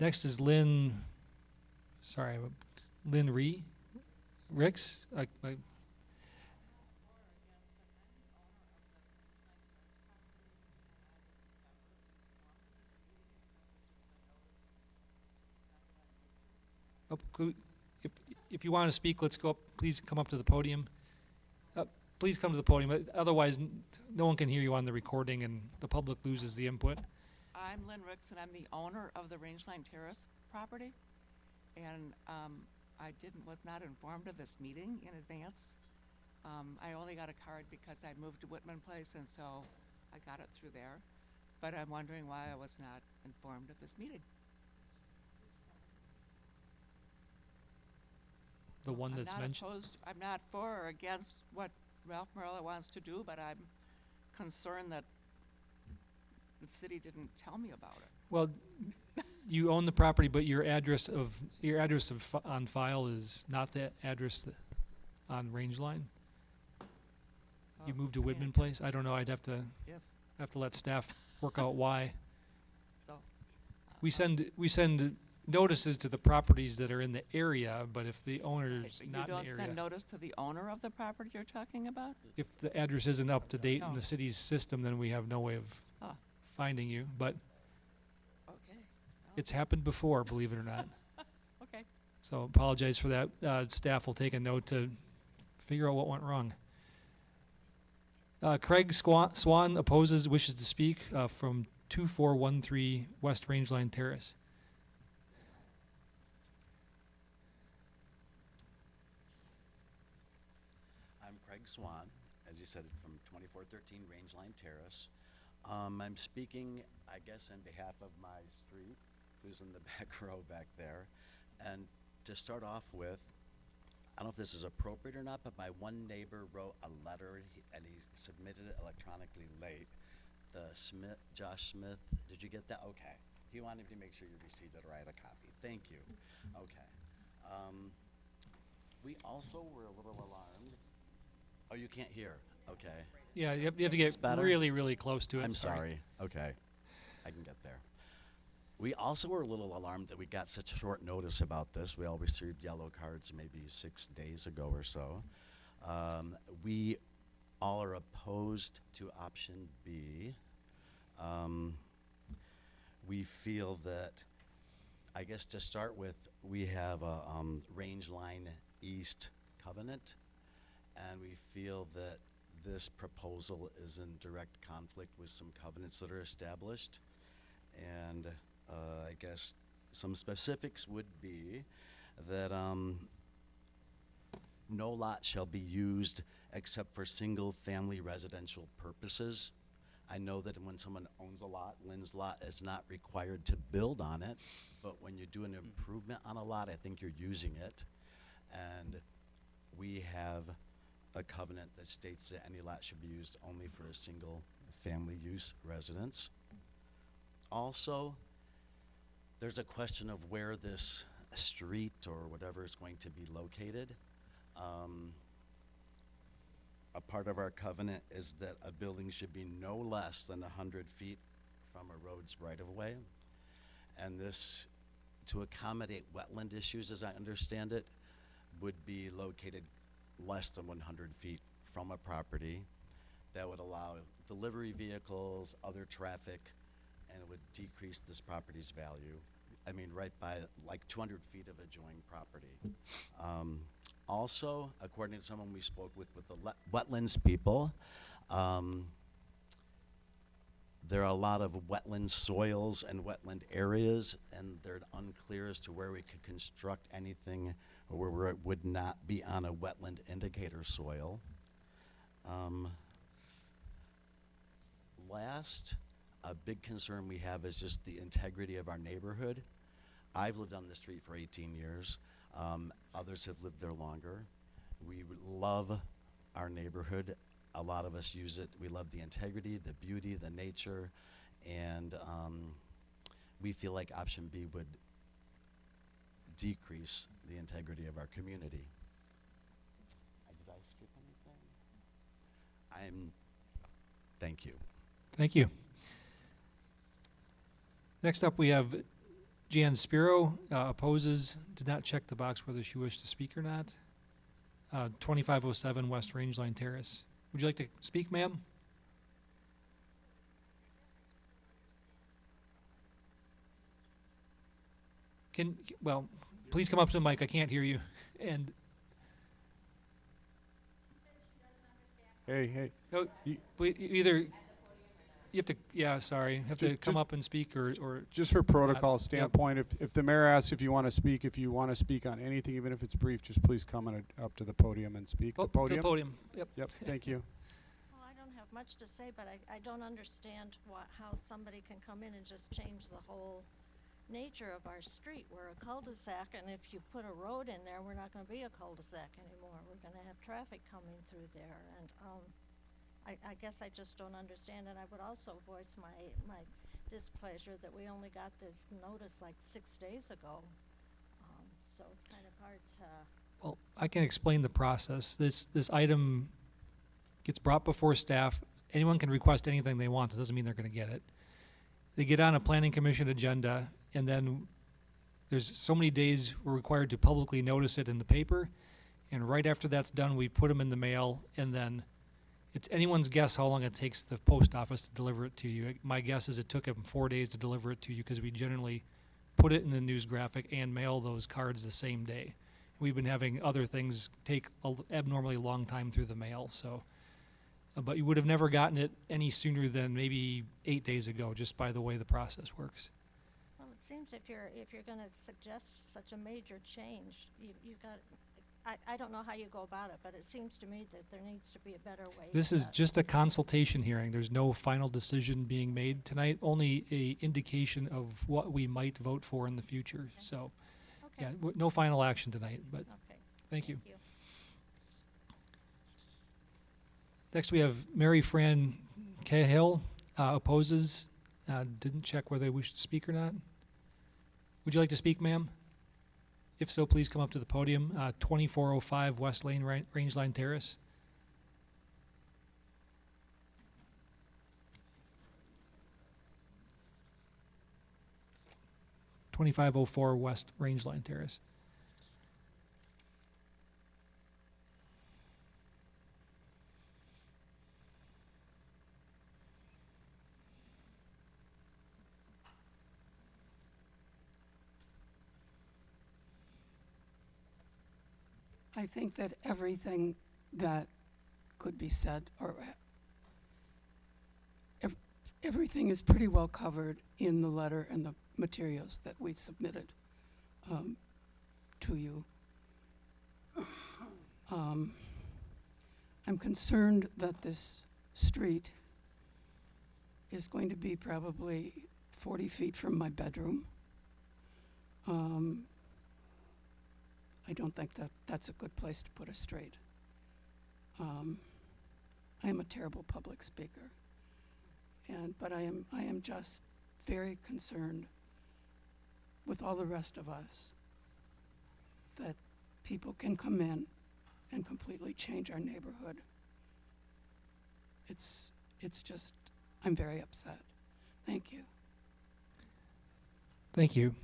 Next is Lynn Ricks. If you want to speak, let's go up. Please come up to the podium. Please come to the podium. Otherwise, no one can hear you on the recording, and the public loses the input. I'm Lynn Ricks, and I'm the owner of the Rangeline Terrace property. And I was not informed of this meeting in advance. I only got a card because I moved to Whitman Place, and so I got it through there. But I'm wondering why I was not informed of this meeting. The one that's mentioned. I'm not for or against what Ralph Morello wants to do, but I'm concerned that the city didn't tell me about it. Well, you own the property, but your address on file is not the address on Rangeline. You moved to Whitman Place. I don't know. I'd have to let staff work out why. So, we send notices to the properties that are in the area, but if the owner's but not you in the don't area, send notice to the owner of the property you're talking about? if the address isn't up to date in No. the city's system, then we have no way of Huh. finding you. But Okay. it's happened before, believe it or not. Okay. So apologize for that. Staff will take a note to figure out what went wrong. Craig Swan wishes to speak from 2413 West Rangeline Terrace. I'm Craig Swan, as you said, from 2413 Rangeline Terrace. I'm speaking, I guess, on behalf of my street, who's in the back row back there. And to start off with, I don't know if this is appropriate or not, but my one neighbor wrote a letter and he submitted it electronically late. Josh Smith, did you get that? Okay. He wanted to make sure you received it or I had a copy. Thank you. Okay. We also were a little alarmed. Oh, you can't hear. Okay. Yeah, you have to get better? really, really close to it. I'm sorry. Okay. I can get there. We also were a little alarmed that we got such short notice about this. We all received yellow cards maybe 6 days ago or so. We all are opposed to option B. We feel that, I guess to start with, we have a Rangeline East covenant, and we feel that this proposal is in direct conflict with some covenants that are established. And I guess some specifics would be that no lot shall be used except for single-family residential purposes. I know that when someone owns a lot, Lynn's lot is not required to build on it, but when you do an improvement on a lot, I think you're using it. And we have a covenant that states that any lot should be used only for a single family use residence. Also, there's a question of where this street or whatever is going to be located. A part of our covenant is that a building should be no less than 100 feet from a road's right-of-way. And this, to accommodate wetland issues, as I understand it, would be located less than 100 feet from a property. That would allow delivery vehicles, other traffic, and it would decrease this property's value. I mean, right by like 200 feet of adjoining property. Also, according to someone we spoke with the wetlands people, there are a lot of wetland soils and wetland areas, and they're unclear as to where we could construct anything or where it would not be on a wetland indicator soil. Last, a big concern we have is just the integrity of our neighborhood. I've lived on the street for 18 years. Others have lived there longer. We love our neighborhood. A lot of us use it. We love the integrity, the beauty, the nature, and we feel like option B would decrease the integrity of our community. Did I skip anything? Thank you. Thank you. Next up, we have Jan Spiro, opposes, did not check the box whether she wished to speak or not. 2507 West Rangeline Terrace. Would you like to speak, ma'am? Well, please come up to the mic. I can't hear you. And Hey. no, either you have to, sorry, have to come up and speak or Just for protocol yep. standpoint, if the mayor asks if you want to speak on anything, even if it's brief, just please come up to the podium and speak. Oh, The podium? to the podium. Yep. Yep, thank you. Well, I don't have much to say, but I don't understand how somebody can come in and just change the whole nature of our street. We're a cul-de-sac, and if you put a road in there, we're not gonna be a cul-de-sac anymore. We're gonna have traffic coming through there, and, I guess I just don't understand, and I would also voice my displeasure that we only got this notice like 6 days ago. So it's kind of hard to. Well, I can explain the process. This item gets brought before staff. Anyone can request anything they want. It doesn't mean they're going to get it. They get on a planning commission agenda, and then there's so many days we're required to publicly notice it in the paper. And right after that's done, we put them in the mail, and then it's anyone's guess how long it takes the post office to deliver it to you. My guess is it took them 4 days to deliver it to you because we generally put it in the news graphic and mail those cards the same day. We've been having other things take an abnormally long time through the mail, so. But you would have never gotten it any sooner than maybe 8 days ago, just by the way the process works. Well, it seems if you're gonna suggest such a major change, you got, I don't know how you go about it, but it seems to me that there needs to be a better way. This is just a consultation hearing. There's no final decision being made tonight, only a indication of what we might vote for in the future. Okay. So, Okay. yeah, no final action tonight, but Okay. thank you. Next, we have Mary Fran Cahill, opposes, didn't check whether they wish to speak or not. Would you like to speak, ma'am? If so, please come up to the podium. 2405 West Lane, Rangeline Terrace. (2504) West Rangeline Terrace. I think that everything that could be said, or everything is pretty well covered in the letter and the materials that we submitted to you. I'm concerned that this street is going to be probably 40 feet from my bedroom. I don't think that that's a good place to put a street. I am a terrible public speaker. But I am just very concerned with all the rest of us that people can come in and completely change our neighborhood. It's just, I'm very upset. Thank you. Thank you.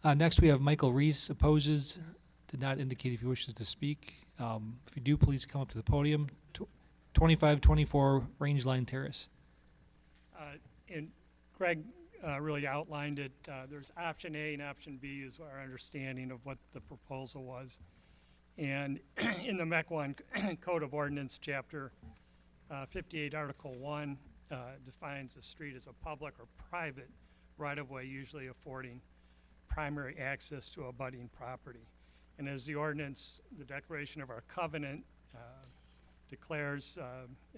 Next, we have Michael Reese opposes, did not indicate if he wishes to speak. If you do, please come up to the podium. 2524 Rangeline Terrace. And Greg really outlined it. There's option A and option B is our understanding of what the proposal was. And in the Mequon Code of Ordinance, Chapter 58, Article 1, defines a street as a public or private right-of-way, usually affording primary access to abutting property. And as the ordinance, the declaration of our covenant declares,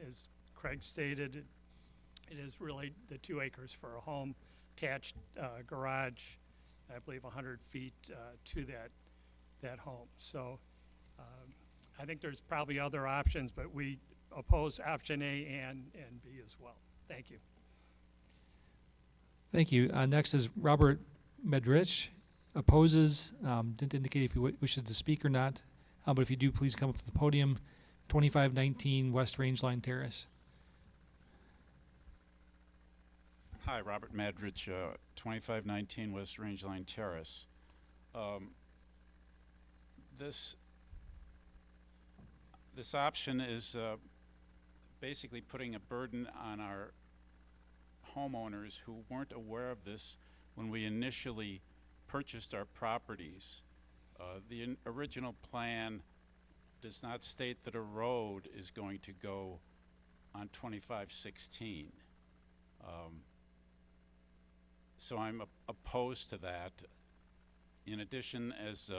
as Craig stated, it is really the 2 acres for a home, attached garage, I believe 100 feet to that home. So I think there's probably other options, but we oppose option A and B as well. Thank you. Thank you. Next is Robert Medrich, opposes, didn't indicate if he wishes to speak or not, but if you do, please come up to the podium. 2519 West Rangeline Terrace. Hi, Robert Madridge, 2519 West Rangeline Terrace. This option is basically putting a burden on our homeowners who weren't aware of this when we initially purchased our properties. The original plan does not state that a road is going to go on 2516. So I'm opposed to that. In addition, as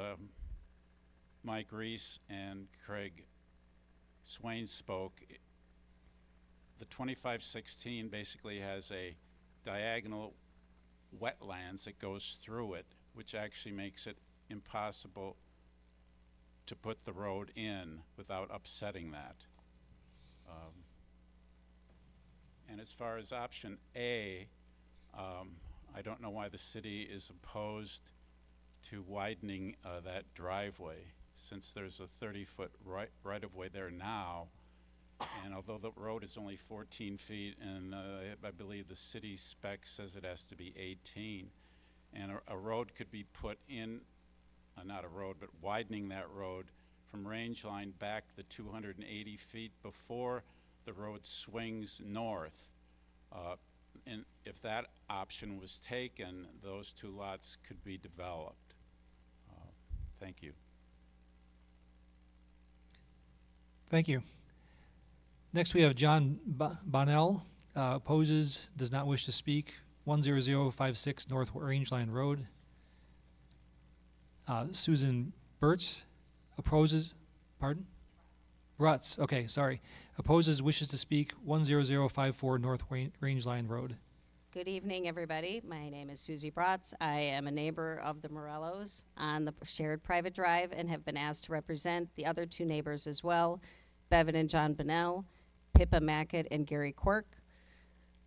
Mike Reese and Craig Swain spoke, the 2516 basically has a diagonal wetlands that goes through it, which actually makes it impossible to put the road in without upsetting that. And as far as option A, I don't know why the city is opposed to widening that driveway, since there's a 30-foot right-of-way there now. And although the road is only 14 feet, and I believe the city spec says it has to be 18, and a road could be put in, not a road, but widening that road from Rangeline back the 280 feet before the road swings north. And if that option was taken, those 2 lots could be developed. Thank you. Thank you. Next, we have John Bonnell, opposes, does not wish to speak. 10056 North Rangeline Road. Susan Burtz opposes, pardon? Rutz, okay, sorry. Opposes, wishes to speak. 10054 North Rangeline Road. Good evening, everybody. My name is Susie Bratz. I am a neighbor of the Morellos on the shared private drive and have been asked to represent the other 2 neighbors as well, Bevan and John Bonnell, Pippa Mackett, and Gary Quirk.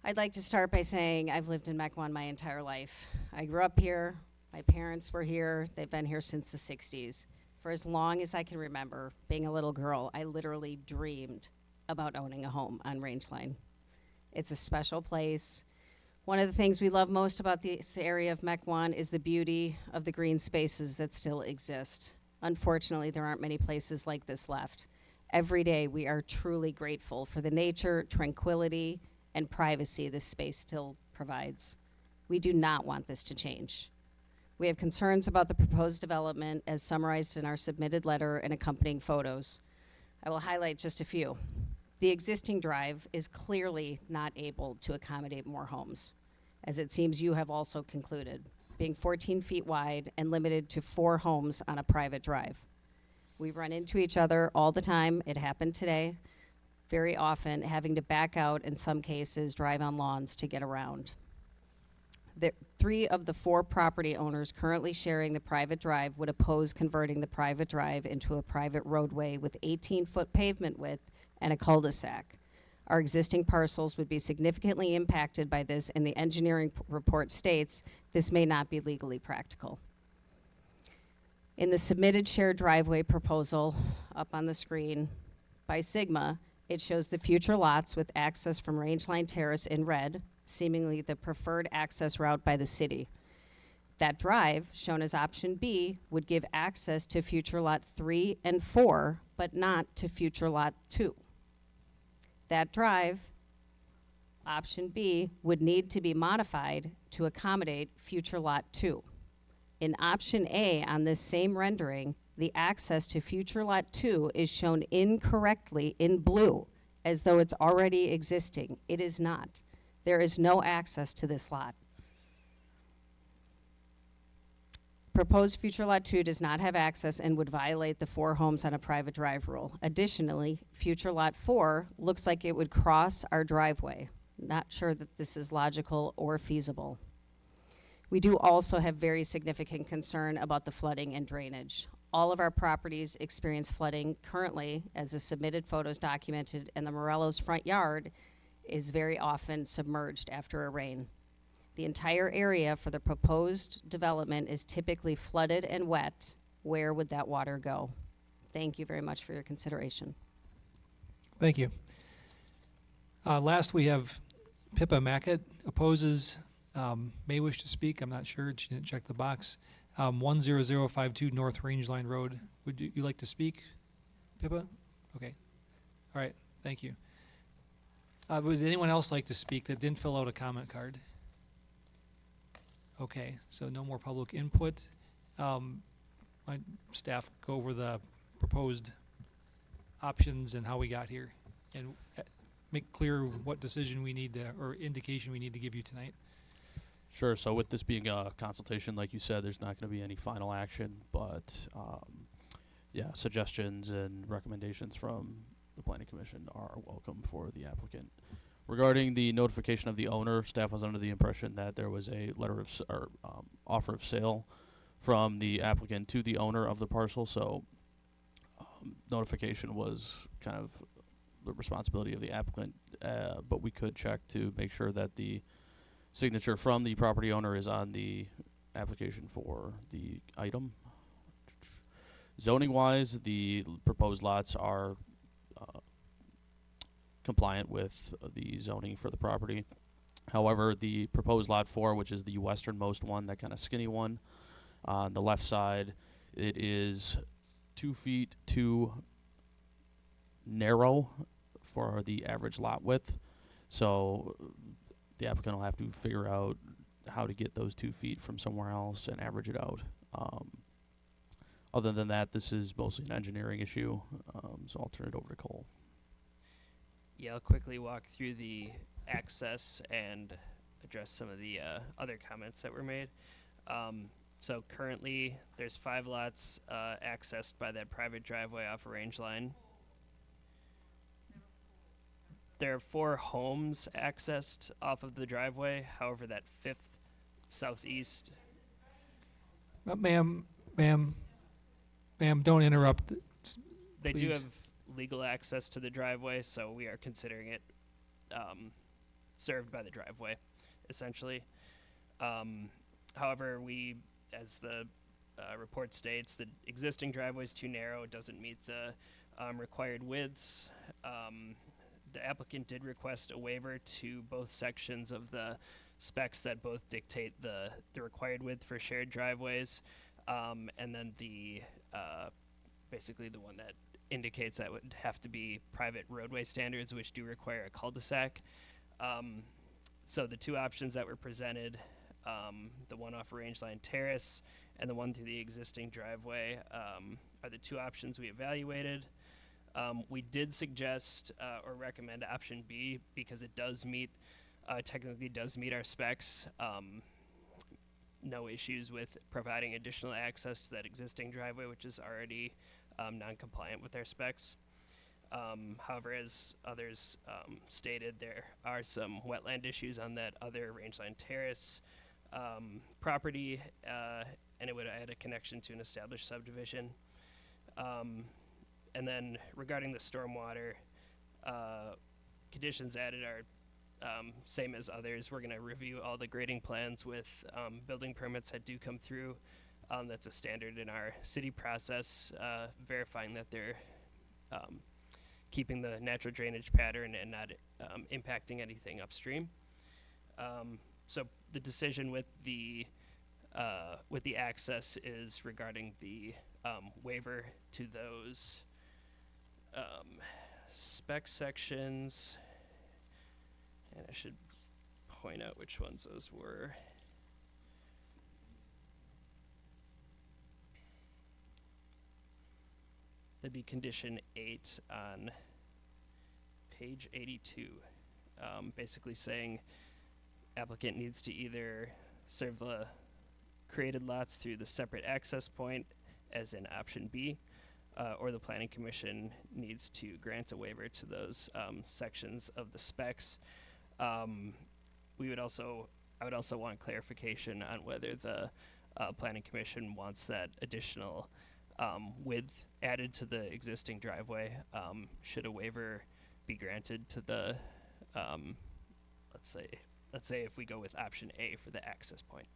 I'd like to start by saying I've lived in Mequon my entire life. I grew up here. My parents were here. They've been here since the 60s. For as long as I can remember, being a little girl, I literally dreamed about owning a home on Rangeline. It's a special place. One of the things we love most about this area of Mequon is the beauty of the green spaces that still exist. Unfortunately, there aren't many places like this left. Every day, we are truly grateful for the nature, tranquility, and privacy this space still provides. We do not want this to change. We have concerns about the proposed development as summarized in our submitted letter and accompanying photos. I will highlight just a few. The existing drive is clearly not able to accommodate more homes, as it seems you have also concluded, being 14 feet wide and limited to 4 homes on a private drive. We run into each other all the time. It happened today. Very often having to back out, in some cases, drive on lawns to get around. Three of the four property owners currently sharing the private drive would oppose converting the private drive into a private roadway with 18-foot pavement width and a cul-de-sac. Our existing parcels would be significantly impacted by this, and the engineering report states this may not be legally practical. In the submitted shared driveway proposal up on the screen by Sigma, it shows the future lots with access from Rangeline Terrace in red, seemingly the preferred access route by the city. That drive, shown as option B, would give access to future lot 3 and 4, but not to future lot 2. That drive, option B, would need to be modified to accommodate future lot 2. In option A on this same rendering, the access to future lot 2 is shown incorrectly in blue, as though it's already existing. It is not. There is no access to this lot. Proposed future lot 2 does not have access and would violate the 4 homes on a private drive rule. Additionally, future lot 4 looks like it would cross our driveway. Not sure that this is logical or feasible. We do also have very significant concern about the flooding and drainage. All of our properties experience flooding currently, as the submitted photos documented, and the Morello's front yard is very often submerged after a rain. The entire area for the proposed development is typically flooded and wet. Where would that water go? Thank you very much for your consideration. Thank you. Last, we have Pippa Mackett opposes, may wish to speak. I'm not sure. She didn't check the box. 10052 North Rangeline Road. Would you like to speak, Pippa? Okay. All right. Thank you. Would anyone else like to speak that didn't fill out a comment card? Okay, so no more public input. My staff go over the proposed options and how we got here, and make clear what decision we need to, or indication we need to give you tonight. Sure. So with this being a consultation, like you said, there's not going to be any final action, but yeah, suggestions and recommendations from the Planning Commission are welcome for the applicant. Regarding the notification of the owner, staff was under the impression that there was a letter of offer of sale from the applicant to the owner of the parcel, so notification was kind of the responsibility of the applicant, but we could check to make sure that the signature from the property owner is on the application for the item. Zoning wise, the proposed lots are compliant with the zoning for the property. However, the proposed lot 4, which is the westernmost one, that kind of skinny one, on the left side, it is 2 feet too narrow for the average lot width. So the applicant will have to figure out how to get those 2 feet from somewhere else and average it out. Other than that, this is mostly an engineering issue, so I'll turn it over to Cole. Yeah, I'll quickly walk through the access and address some of the other comments that were made. So currently, there's 5 lots accessed by that private driveway off a range line. There are 4 homes accessed off of the driveway. However, that 5th southeast. Ma'am, don't interrupt. They do Please. have legal access to the driveway, so we are considering it served by the driveway, essentially. However, as the report states, the existing driveway is too narrow. It doesn't meet the required widths. The applicant did request a waiver to both sections of the specs that both dictate the required width for shared driveways, and then the basically the one that indicates that would have to be private roadway standards, which do require a cul-de-sac. So the 2 options that were presented, the one off Rangeline Terrace and the one through the existing driveway, are the 2 options we evaluated. We did suggest or recommend option B because it does meet, technically does meet our specs. No issues with providing additional access to that existing driveway, which is already non-compliant with our specs. However, as others stated, there are some wetland issues on that other Rangeline Terrace property, and it would add a connection to an established subdivision. And then regarding the stormwater, conditions added are same as others. We're going to review all the grading plans with building permits that do come through. That's a standard in our city process, verifying that they're keeping the natural drainage pattern and not impacting anything upstream. So the decision with the access is regarding the waiver to those spec sections, and I should point out which ones those were. That'd be condition 8 on page 82, basically saying applicant needs to either serve the created lots through the separate access point, as in option B, or the planning commission needs to grant a waiver to those sections of the specs. I would also want clarification on whether the planning commission wants that additional width added to the existing driveway. Should a waiver be granted to the, let's say if we go with option A for the access point.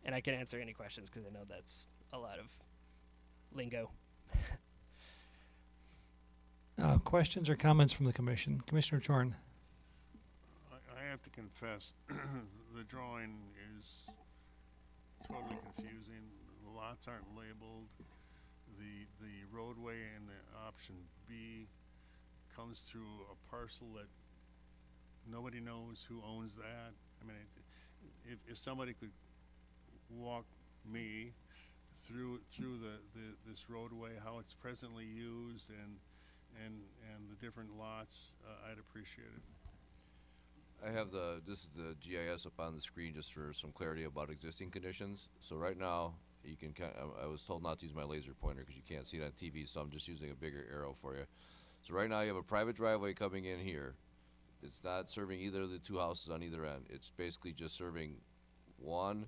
And I can answer any questions because I know that's a lot of lingo. Questions or comments from the commission? Commissioner Chorn. I have to confess, the drawing is totally confusing. The lots aren't labeled. The roadway in the option B comes through a parcel that nobody knows who owns that. I mean, if somebody could walk me through this roadway, how it's presently used, and the different lots, I'd appreciate it. I have this is the GIS up on the screen just for some clarity about existing conditions. So right now, you can I was told not to use my laser pointer because you can't see it on TV, so I'm just using a bigger arrow for you. So right now you have a private driveway coming in here. It's not serving either of the two houses on either end. It's basically just serving 1,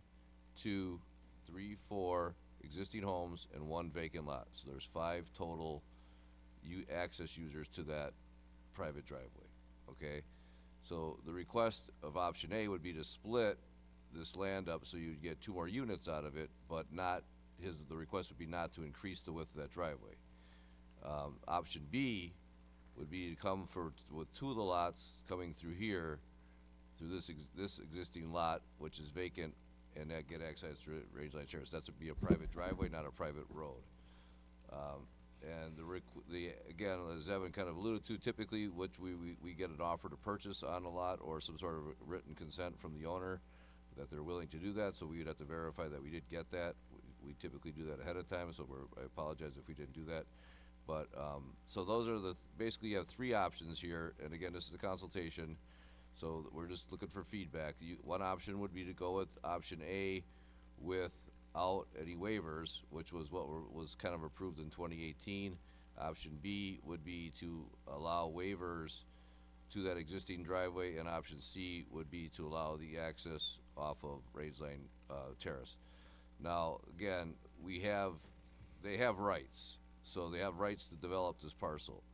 2, 3, 4 existing homes and 1 vacant lot. So there's 5 total access users to that private driveway, okay? So the request of option A would be to split this land up so you'd get 2 more units out of it, but the request would be not to increase the width of that driveway. Option B would be to come with 2 of the lots coming through here, through this existing lot, which is vacant, and that get access to Rangeline Terrace. That would be a private driveway, not a private road. And again, as Evan kind of alluded to, typically, which we get an offer to purchase on a lot or some sort of written consent from the owner that they're willing to do that. So we would have to verify that we did get that. We typically do that ahead of time. So I apologize if we didn't do that. But so those are basically you have 3 options here. And again, this is a consultation. So we're just looking for feedback. One option would be to go with option A without any waivers, which was what was kind of approved in 2018. Option B would be to allow waivers to that existing driveway, and option C would be to allow the access off of Rangeline Terrace. Now, again, they have rights. So they have rights to develop this parcel.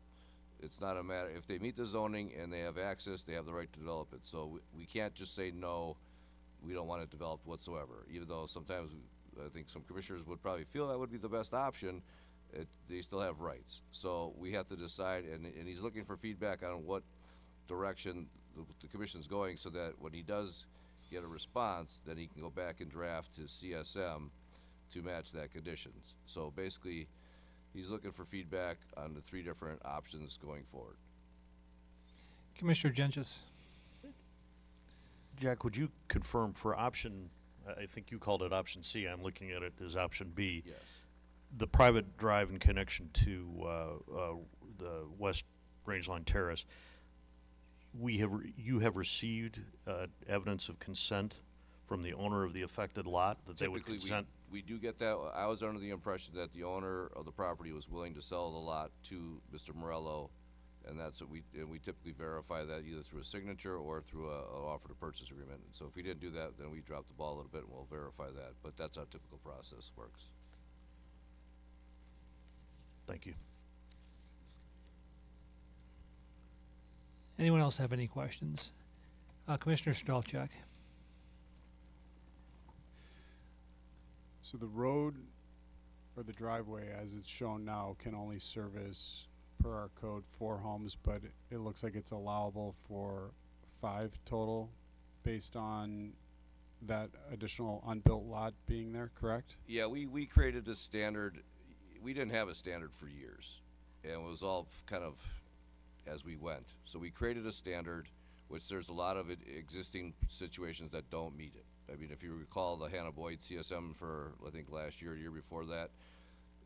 It's not a matter, if they meet the zoning and they have access, they have the right to develop it. So we can't just say, no, we don't want it developed whatsoever. Even though sometimes I think some commissioners would probably feel that would be the best option, they still have rights. So we have to decide, and he's looking for feedback on what direction the commission's going, so that when he does get a response, then he can go back and draft his CSM to match that conditions. So basically, he's looking for feedback on the 3 different options going forward. Commissioner Gentges. Jack, would you confirm for option, I think you called it option C, I'm looking at it as option B. Yes. The private drive in connection to the West Rangeline Terrace, you have received evidence of consent from the owner of the affected lot that they would consent? We do get that. I was under the impression that the owner of the property was willing to sell the lot to Mr. Morello And that's what we typically verify that either through a signature or through a offer to purchase agreement. And so if we didn't do that, then we drop the ball a little bit and we'll verify that. But that's how typical process works. Thank you. Anyone else have any questions? Commissioner Strelchak. So the road or the driveway, as it's shown now, can only service, per our code, 4 homes, but it looks like it's allowable for 5 total based on that additional unbuilt lot being there, correct? Yeah, we created a standard. We didn't have a standard for years, and it was all kind of as we went. So we created a standard, which there's a lot of existing situations that don't meet it. I mean, if you recall the Hannah Boyd CSM for, I think, last year or the year before that,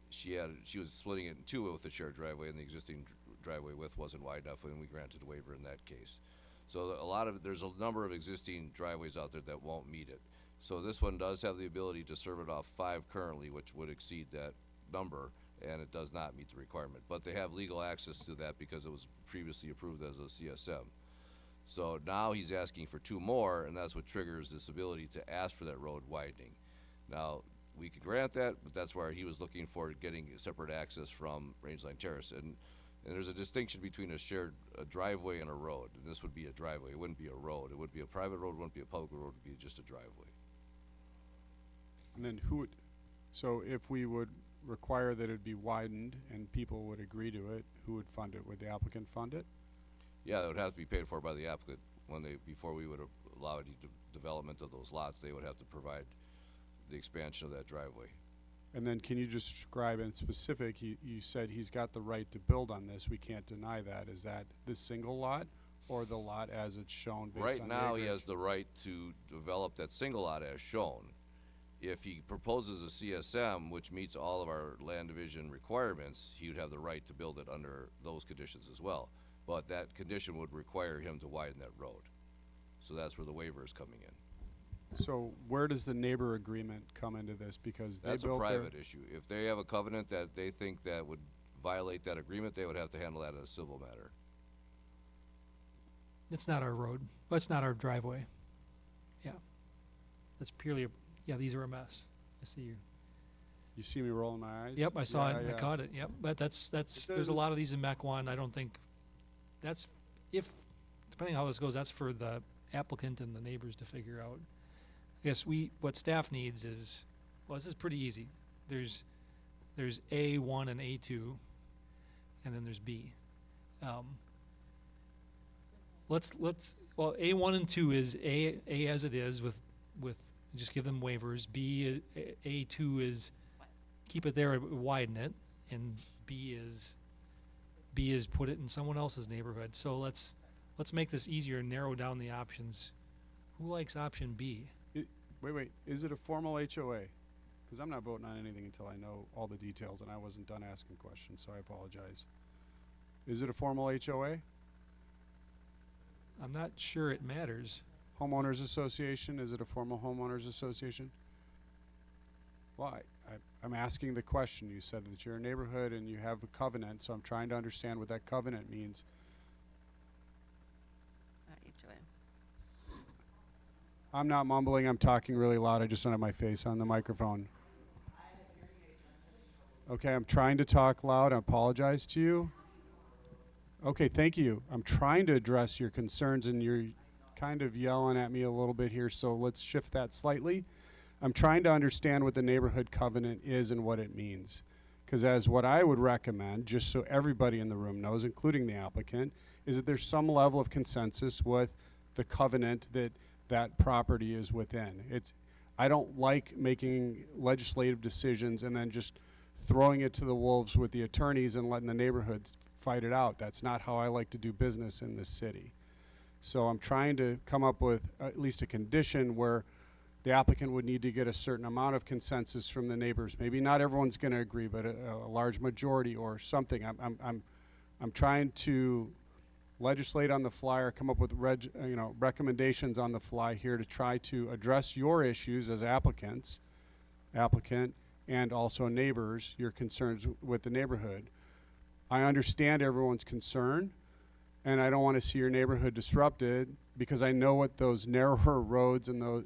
she was splitting it in 2 with the shared driveway, and the existing driveway width wasn't wide enough, and we granted a waiver in that case. So there's a number of existing driveways out there that won't meet it. So this one does have the ability to serve it off 5 currently, which would exceed that number, and it does not meet the requirement. But they have legal access to that because it was previously approved as a CSM. So now he's asking for 2 more, and that's what triggers this ability to ask for that road widening. Now, we could grant that, but that's where he was looking for getting separate access from Rangeline Terrace. And there's a distinction between a shared driveway and a road. And this would be a driveway. It wouldn't be a road. It would be a private road. It wouldn't be a public road. It would be just a driveway. And then so if we would require that it be widened and people would agree to it, who would fund it? Would the applicant fund it? Yeah, it would have to be paid for by the applicant. Before we would allow any development of those lots, they would have to provide the expansion of that driveway. And then can you just describe in specific, you said he's got the right to build on this. We can't deny that. Is that this single lot or the lot as it's shown based on Right now, he acreage? has the right to develop that single lot as shown. If he proposes a CSM, which meets all of our land division requirements, he would have the right to build it under those conditions as well. But that condition would require him to widen that road. So that's where the waiver is coming in. So where does the neighbor agreement come into this? Because they That's a built private issue. If they have a covenant that they think that would violate that agreement, they would have to handle that as a civil matter. It's not our road. Well, it's not our driveway. Yeah. That's purely these are a mess. I see you. You see me rolling my eyes? Yep, I saw Yeah, it. yeah. I caught it. Yep. But there's a doesn't- lot of these in Mequon. I don't think depending on how this goes, that's for the applicant and the neighbors to figure out. I guess what staff needs is, well, this is pretty easy. There's A1 and A2, and then there's B. Well, A1 and 2 is A as it is with just give them waivers. A2 is keep it there, widen it, and B is put it in someone else's neighborhood. So let's make this easier and narrow down the options. Who likes option B? Wait, is it a formal HOA? Because I'm not voting on anything until I know all the details, and I wasn't done asking questions, so I apologize. Is it a formal HOA? I'm not sure it matters. Homeowners Association, is it a formal homeowners association? Well, I'm asking the question. You said that you're a neighborhood and you have a covenant, so I'm trying to understand what that covenant means. HOA. I'm not mumbling, I'm talking really loud. I just don't have my face on the microphone. Okay, I'm trying to talk loud. I apologize to you. Okay, thank you. I'm trying to address your concerns, and you're kind of yelling at me a little bit here, so let's shift that slightly. I'm trying to understand what the neighborhood covenant is and what it means. Because as what I would recommend, just so everybody in the room knows, including the applicant, is that there's some level of consensus with the covenant that that property is within. I don't like making legislative decisions and then just throwing it to the wolves with the attorneys and letting the neighborhood fight it out. That's not how I like to do business in this city. So I'm trying to come up with at least a condition where the applicant would need to get a certain amount of consensus from the neighbors. Maybe not everyone's going to agree, but a large majority or something. I'm trying to legislate on the fly or come up with recommendations on the fly here to try to address your issues as applicant, and also neighbors, your concerns with the neighborhood. I understand everyone's concern. and I don't want to see your neighborhood disrupted because I know what those narrower roads and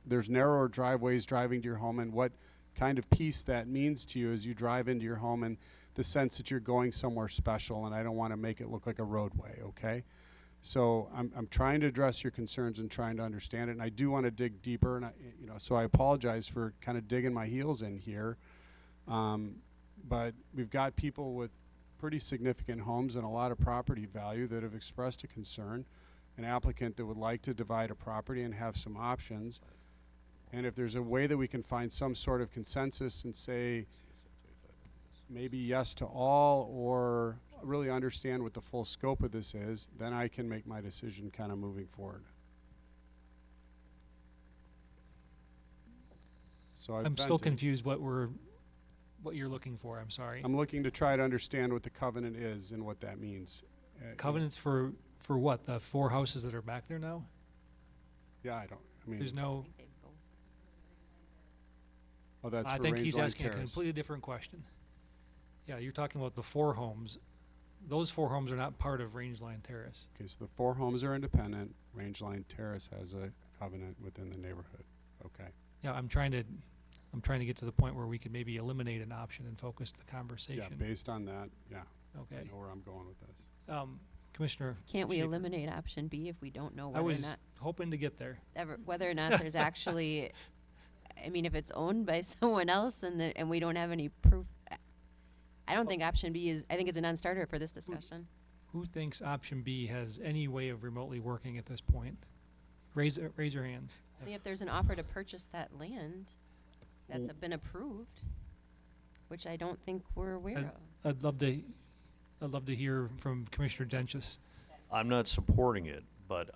there's narrower driveways driving to your home and what kind of peace that means to you as you drive into your home and the sense that you're going somewhere special, and I don't want to make it look like a roadway, okay? So I'm trying to address your concerns and trying to understand it, and I do want to dig deeper, and so I apologize for kind of digging my heels in here. But we've got people with pretty significant homes and a lot of property value that have expressed a concern, an applicant that would like to divide a property and have some options. And if there's a way that we can find some sort of consensus and say maybe yes to all, or really understand what the full scope of this is, then I can make my decision kind of moving forward. So I'm still confused what you're looking for, I'm sorry. I'm looking to try to understand what the covenant is and what that means. Covenants for what? The 4 houses that are back there now? Yeah, I mean. There's no. Oh, that's I for think he's Rangeline asking a Terrace. completely different question. Yeah, you're talking about the 4 homes. Those 4 homes are not part of Rangeline Terrace. Okay, so the 4 homes are independent. Rangeline Terrace has a covenant within the neighborhood. Okay. Yeah, I'm trying to get to the point where we could maybe eliminate an option and focus the conversation. Yeah, based on that, yeah. Okay. I know where I'm going with this. Commissioner. Can't we Schaefer. eliminate option B if we don't know I whether was or not hoping to get there. whether or not there's actually, I mean, if it's owned by someone else and we don't have any proof, I don't think option B is. I think it's a non-starter for this discussion. Who thinks option B has any way of remotely working at this point? Raise your hand. Only if there's an offer to purchase that land that's been approved, which I don't think we're aware of. I'd love to hear from Commissioner Denchis. I'm not supporting it, but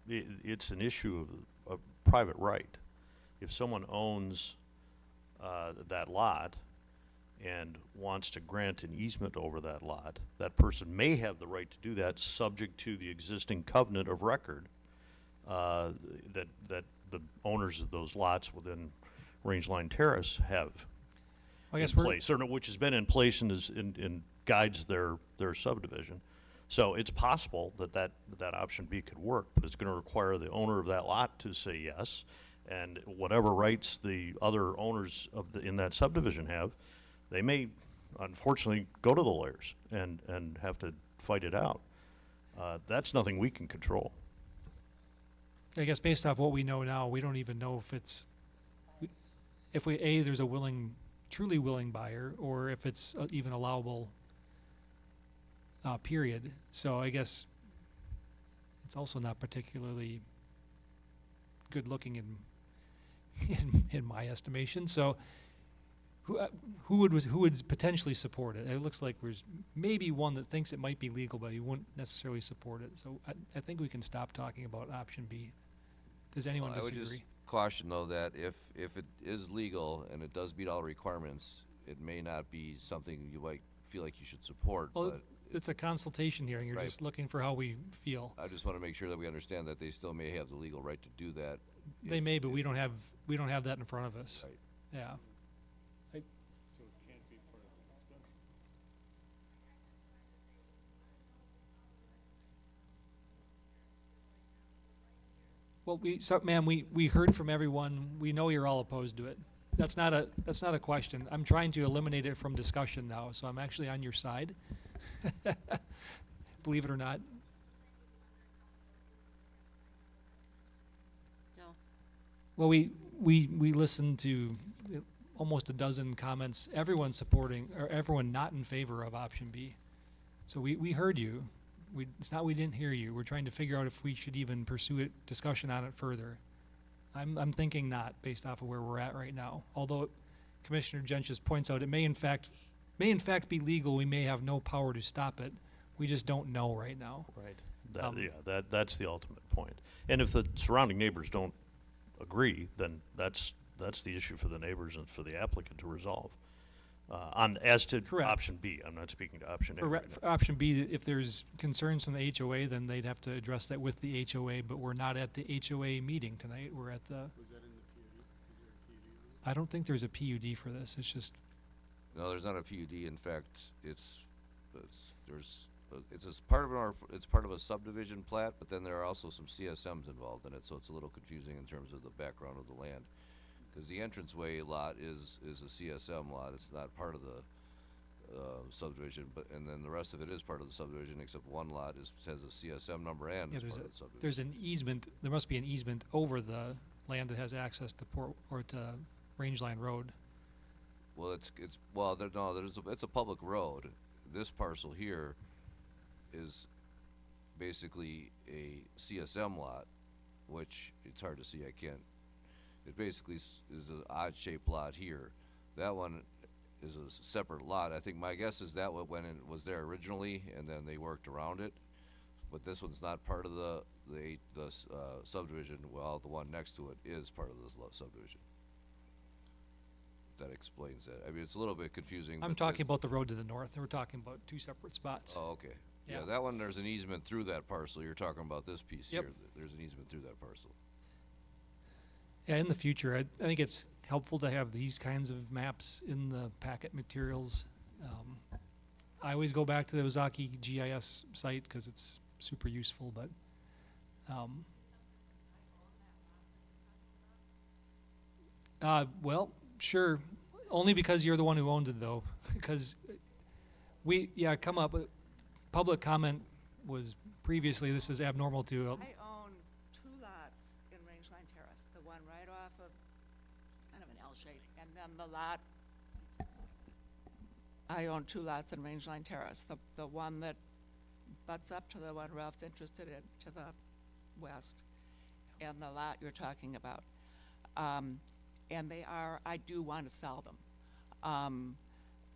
it's an issue of private right. If someone owns that lot and wants to grant an easement over that lot, that person may have the right to do that subject to the existing covenant of record that the owners of those lots within Rangeline Terrace have I guess in place, or which has been in place and guides their subdivision. So it's possible that option B could work, but it's going to require the owner of that lot to say yes, and whatever rights the other owners in that subdivision have, they may unfortunately go to the lawyers and have to fight it out. That's nothing we can control. I guess based off what we know now, we don't even know if there's a truly willing buyer, or if it's even allowable, period. So I guess it's also not particularly good looking in my estimation. So who would potentially support it? It looks like there's maybe one that thinks it might be legal, but he wouldn't necessarily support it. So I think we can stop talking about option B. Does anyone I would disagree? just caution, though, that if it is legal and it does meet all requirements, it may not be something you might feel like you should support. Well, but it's a consultation hearing. You're Right. just looking for how we feel. I just want to make sure that we understand that they still may have the legal right to do that. They may, but we don't have that in front of us. Right. Yeah. So it can't be part of the discussion. Well, ma'am, we heard from everyone. We know you're all opposed to it. That's not a question. I'm trying to eliminate it from discussion now, so I'm actually on your side. Believe it or not. No. Well, we listened to almost a dozen comments. Everyone supporting, or everyone not in favor of option B. So we heard you. It's not we didn't hear you. We're trying to figure out if we should even pursue it, discussion on it further. I'm thinking not, based off of where we're at right now. Although Commissioner Gentjes points out it may in fact be legal. We may have no power to stop it. We just don't know right now. Right. That's the ultimate point. And if the surrounding neighbors don't agree, then that's the issue for the neighbors and for the applicant to resolve. As to Correct. option B, I'm not speaking to option A. For right now. option B, if there's concerns from the HOA, then they'd have to address that with the HOA, but we're not at the HOA meeting tonight. We're at the. Was that in the PUD? Is there a PUD on I don't think there's a PUD for this. It's just. No, there's not a PUD. In fact, there's it's part of a subdivision plat, but then there are also some CSMs involved in it, so it's a little confusing in terms of the background of the land. Cause the entranceway lot is a CSM lot, it's not part of the, subdivision, and then the rest of it is part of the subdivision, except one lot has a CSM number and Yeah, is there's part of the subdivision. there's an easement, there must be an easement over the land that has access to Rangeline Road. Well, it's a public road. This parcel here is basically a CSM lot, which it's hard to see, it basically is an odd-shaped lot here. That one is a separate lot. I think my guess is that what was there originally, and then they worked around it. But this one's not part of the subdivision, while the one next to it is part of this subdivision. That explains that. I mean, it's a little bit confusing. I'm but talking about the road to the north, and we're talking about two separate spots. Oh, okay. Yeah. Yeah, that one, there's an easement through that parcel. You're talking about this piece Yep. here. There's an easement through that parcel. Yeah, in the future, I think it's helpful to have these kinds of maps in the packet materials. I always go back to the Ozaki GIS site because it's super useful, but well, sure. Only because you're the one who owned it, though. Because public comment was previously, this is abnormal to. I own 2 lots in Rangeline Terrace, the one right off of kind of an L shape, and then the lot. I own 2 lots in Rangeline Terrace, the one that butts up to the one Ralph's interested in to the west, and the lot you're talking about. And I do want to sell them.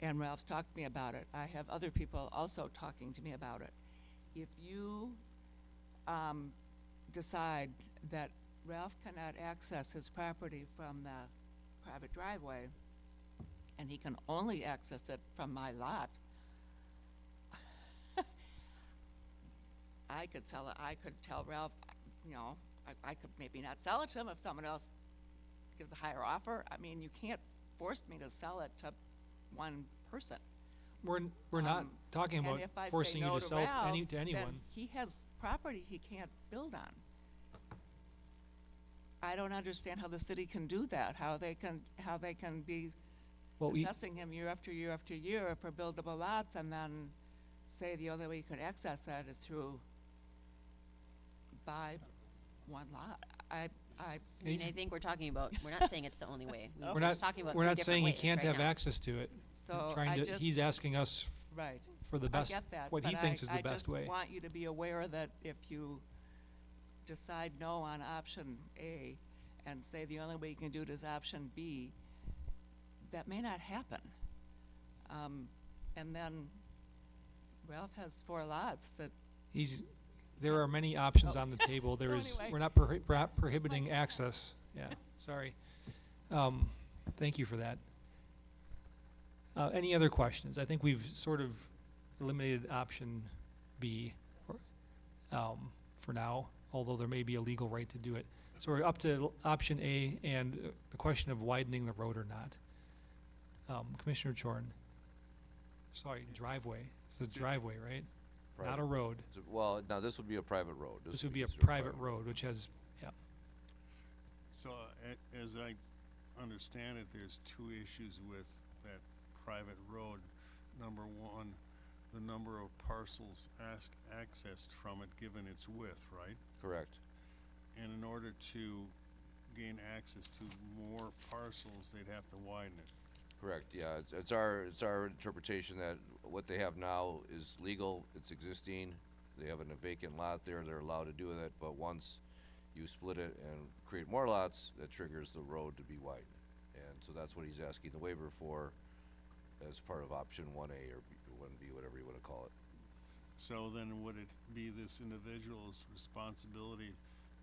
And Ralph's talked to me about it. I have other people also talking to me about it. If you decide that Ralph cannot access his property from the private driveway, and he can only access it from my lot, I could sell it. I could tell Ralph, I could maybe not sell it to him if someone else gives a higher offer. I mean, you can't force me to sell it to one person. We're not talking And about if I say forcing you no to sell to Ralph, anyone. then he has property he can't build on. I don't understand how the city can do that, how they can be assessing him year after year after year for buildable lots, and then say the only way you can access that is through buy one lot. I mean, I think we're talking about, we're not saying it's the only way. We're not talking about we're three not different saying he ways can't right have now. access to it. So He's asking us right. for the best, I get that, what he but thinks is the I best just way. want you to be aware that if you decide no on option A and say the only way you can do it is option B, that may not happen. And then Ralph has 4 lots that. There are many options on the table. There is, Anyway, we're not prohibiting access. Yeah, sorry. Thank you for that. Any other questions? I think we've sort of eliminated option B for now, although there may be a legal right to do it. So we're up to option A and the question of widening the road or not. Commissioner Chorn. Sorry, driveway. It's a driveway, right? Not a road. Well, now this would be a private road. This would be a considered private road, which has, yeah. So, as I understand it, there's 2 issues with that private road. Number 1, the number of parcels accessed from it, given its width, right? Correct. And in order to gain access to more parcels, they'd have to widen it. Correct, yeah. It's our interpretation that what they have now is legal, it's existing. They have a vacant lot there, they're allowed to do that, but once you split it and create more lots, that triggers the road to be widened. And so that's what he's asking the waiver for as part of option 1A or 1B, whatever you want to call it. So then would it be this individual's responsibility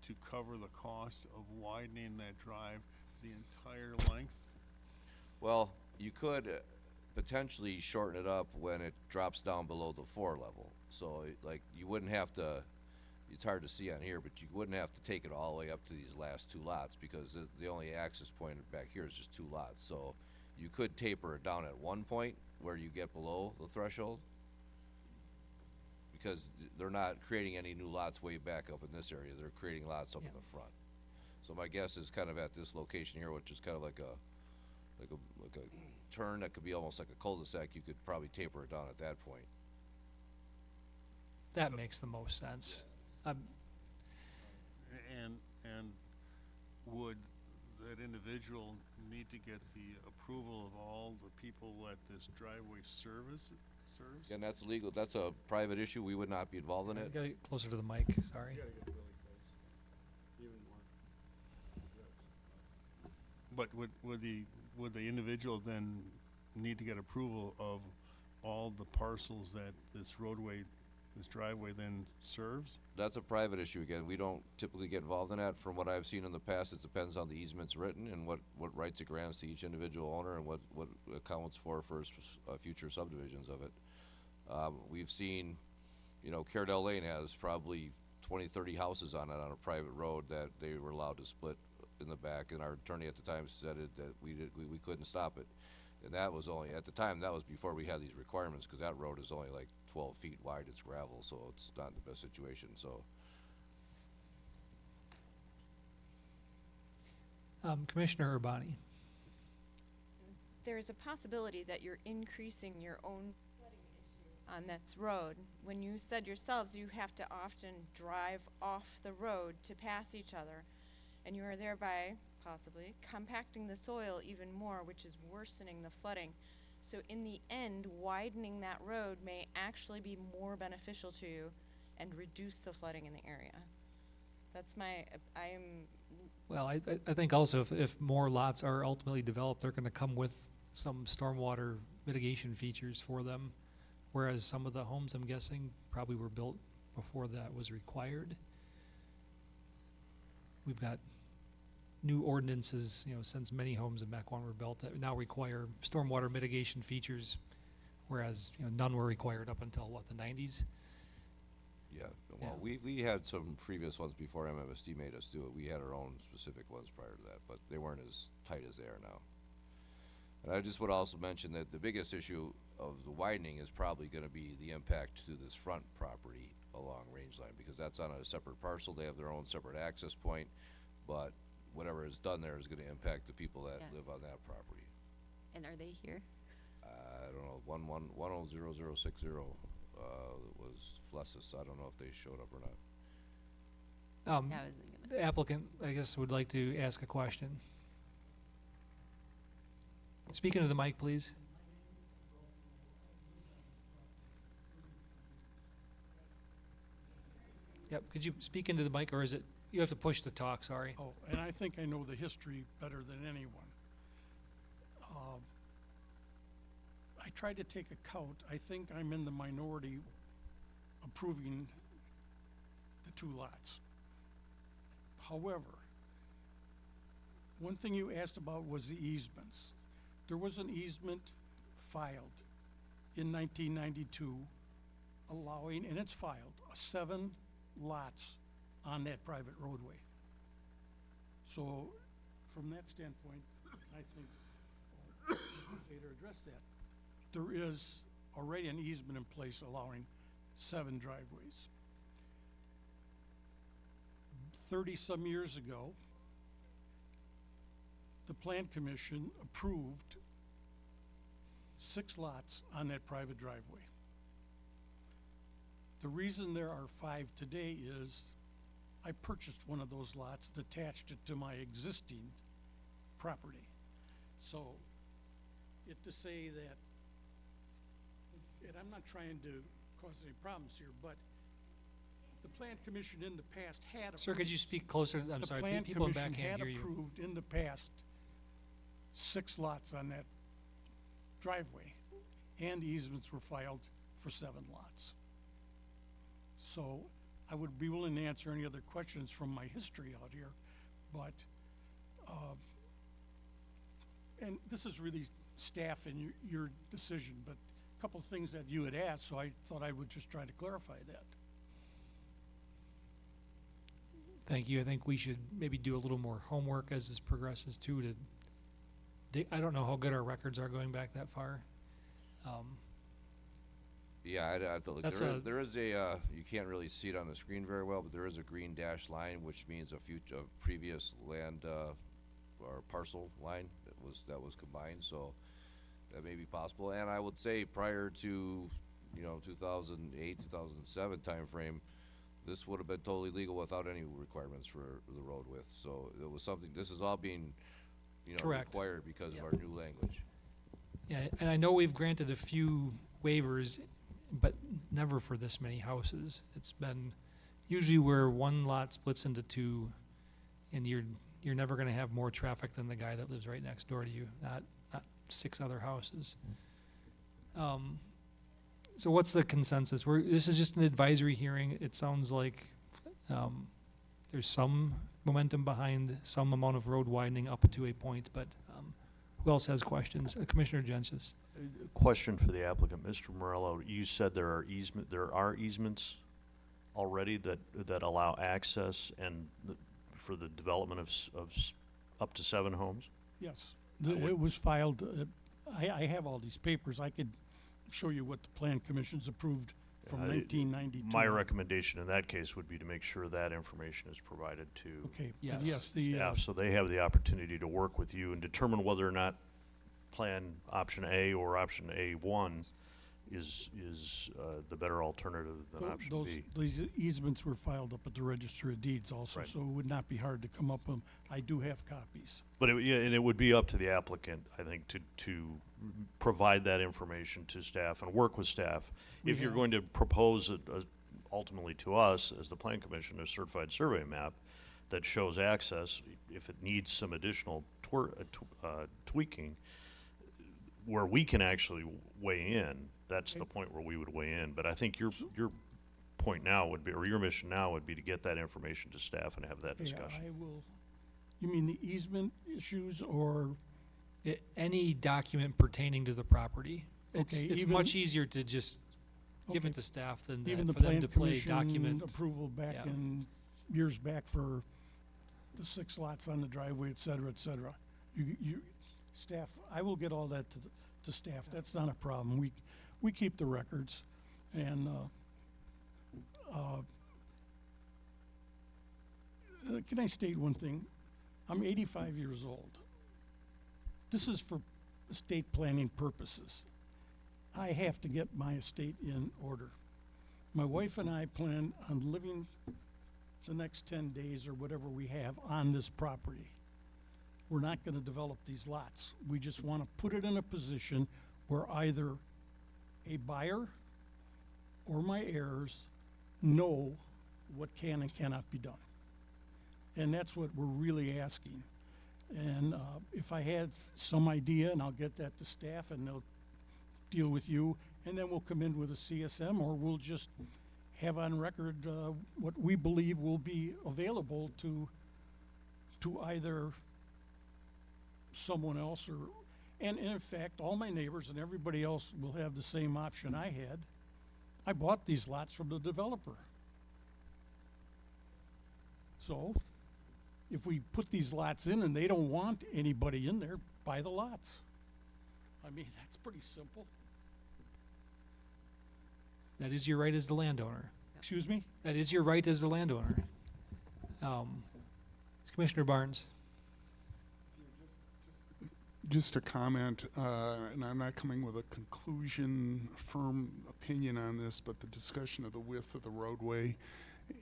to cover the cost of widening that drive the entire length? Well, you could potentially shorten it up when it drops down below the 4 level. So like you wouldn't have to, it's hard to see on here, but you wouldn't have to take it all the way up to these last 2 lots because the only access point back here is just 2 lots. So you could taper it down at one point where you get below the threshold. because they're not creating any new lots way back up in this area, they're creating lots up in Yeah. the front. So my guess is kind of at this location here, which is kind of like a turn that could be almost like a cul-de-sac, you could probably taper it down at that point. That makes the most sense. And would that individual need to get the approval of all the people that this driveway serves? And that's legal, that's a private issue, we would not be involved in it. Gotta get closer to the mic, sorry. But would the individual then need to get approval of all the parcels that this driveway then serves? That's a private issue again, we don't typically get involved in that. From what I've seen in the past, it depends on the easements written and what rights it grants to each individual owner and what accounts for future subdivisions of it. We've seen, Caredale Lane has probably 20, 30 houses on it on a private road that they were allowed to split in the back, and our attorney at the time said that we couldn't stop it. And that was only, at the time, that was before we had these requirements, because that road is only like 12 feet wide, it's gravel, so it's not the best situation, so. Commissioner Urbani. There is a possibility that you're increasing your own flooding issue on this road. When you said yourselves you have to often drive off the road to pass each other, and you are thereby possibly compacting the soil even more, which is worsening the flooding. So in the end, widening that road may actually be more beneficial to you and reduce the flooding in the area. That's Well, I think also if more lots are ultimately developed, they're gonna come with some stormwater mitigation features for them. Whereas some of the homes, I'm guessing, probably were built before that was required. We've got new ordinances, since many homes in Mequon were built that now require stormwater mitigation features, whereas, none were required up until, the 90s? Yeah, well, we had some previous ones before MMSD made us do it. We had our own specific ones prior to that, but they weren't as tight as they are now. And I just would also mention that the biggest issue of the widening is probably gonna be the impact to this front property along Rangeline, because that's on a separate parcel. They have their own separate access point, but whatever is done there is gonna impact the people that live on that property. And are they here? I don't know, 100060, was Flessis. I don't know if they showed up or not. Yeah, I was thinking that. The applicant, I guess, would like to ask a question. Speak into the mic, please. Yep, could you speak into the mic, or is it, you have to push to talk, sorry. Oh, and I think I know the history better than anyone. I tried to take a count. I think I'm in the minority approving the 2 lots. However, one thing you asked about was the easements. There was an easement filed in 1992 allowing, and it's filed, 7 lots on that private roadway. So from that standpoint, I think, to address that, there is already an easement in place allowing 7 driveways. 30-some years ago, the Plan Commission approved 6 lots on that private driveway. The reason there are 5 today is I purchased one of those lots, attached it to my existing property. So, to say that, and I'm not trying to cause any problems here, but the Plan Commission in the past had. Sir, could you speak closer? I'm sorry, people in back can't hear you. The Plan Commission had approved in the past 6 lots on that driveway, and easements were filed for 7 lots. So I would be willing to answer any other questions from my history out here, but, and this is really staff and your decision, but a couple of things that you had asked, so I thought I would just try to clarify that. Thank you. I think we should maybe do a little more homework as this progresses too, I don't know how good our records are going back that far. Yeah, I'd have to look. That's There is a, you can't really see it on the screen very well, but there is a green dashed line, which means a previous land, or parcel line that was combined, so that may be possible. And I would say prior to, 2008, 2007 timeframe, this would have been totally legal without any requirements for the road width. So it was something, this is all being, Correct. required because of our new language. Yeah, and I know we've granted a few waivers, but never for this many houses. It's been usually where one lot splits into two, and you're never gonna have more traffic than the guy that lives right next door to you, not 6 other houses. So what's the consensus? This is just an advisory hearing. It sounds like, there's some momentum behind some amount of road widening up to a point, but, who else has questions? Commissioner Gensches. Question for the applicant, Mr. Morello. You said there are easements already that allow access and for the development of up to 7 homes? Yes, it was filed, I have all these papers. I could show you what the Plan Commission's approved from 1992. My recommendation in that case would be to make sure that information is provided to Okay, Yes. but yes, the, staff, so they have the opportunity to work with you and determine whether or not plan option A or option A1 is the better alternative than option B. those easements were filed up at the Register of Deeds also, Right. so it would not be hard to come up with them. I do have copies. But and it would be up to the applicant, I think, to provide that information to staff and work with staff. If you're going to propose ultimately to us, as the Plan Commission, a certified survey map that shows access, if it needs some additional tweaking, where we can actually weigh in, that's the point where we would weigh in. But I think your point now would be, or your mission now would be to get that information to staff and have that Okay, discussion. I will, you mean the easement issues or? Any document pertaining to the property. It's Okay, it's even- much easier to just give Okay. it to staff than Even the for them Plan to play Commission document. approval back Yeah. in, years back for the 6 lots on the driveway, et cetera, et cetera. Staff, I will get all that to staff. That's not a problem. We keep the records. And, can I state one thing? I'm 85 years old. This is for estate planning purposes. I have to get my estate in order. My wife and I plan on living the next 10 days or whatever we have on this property. We're not gonna develop these lots. We just wanna put it in a position where either a buyer or my heirs know what can and cannot be done. And that's what we're really asking. And if I had some idea, and I'll get that to staff, and they'll deal with you, and then we'll come in with a CSM, or we'll just have on record what we believe will be available to either someone else or, and in fact, all my neighbors and everybody else will have the same option I had. I bought these lots from the developer. So, if we put these lots in and they don't want anybody in there, buy the lots. I mean, that's pretty simple. That is your right as the landowner. Excuse me? That is your right as the landowner. Commissioner Barnes. Just a comment, and I'm not coming with a conclusion, firm opinion on this, but the discussion of the width of the roadway.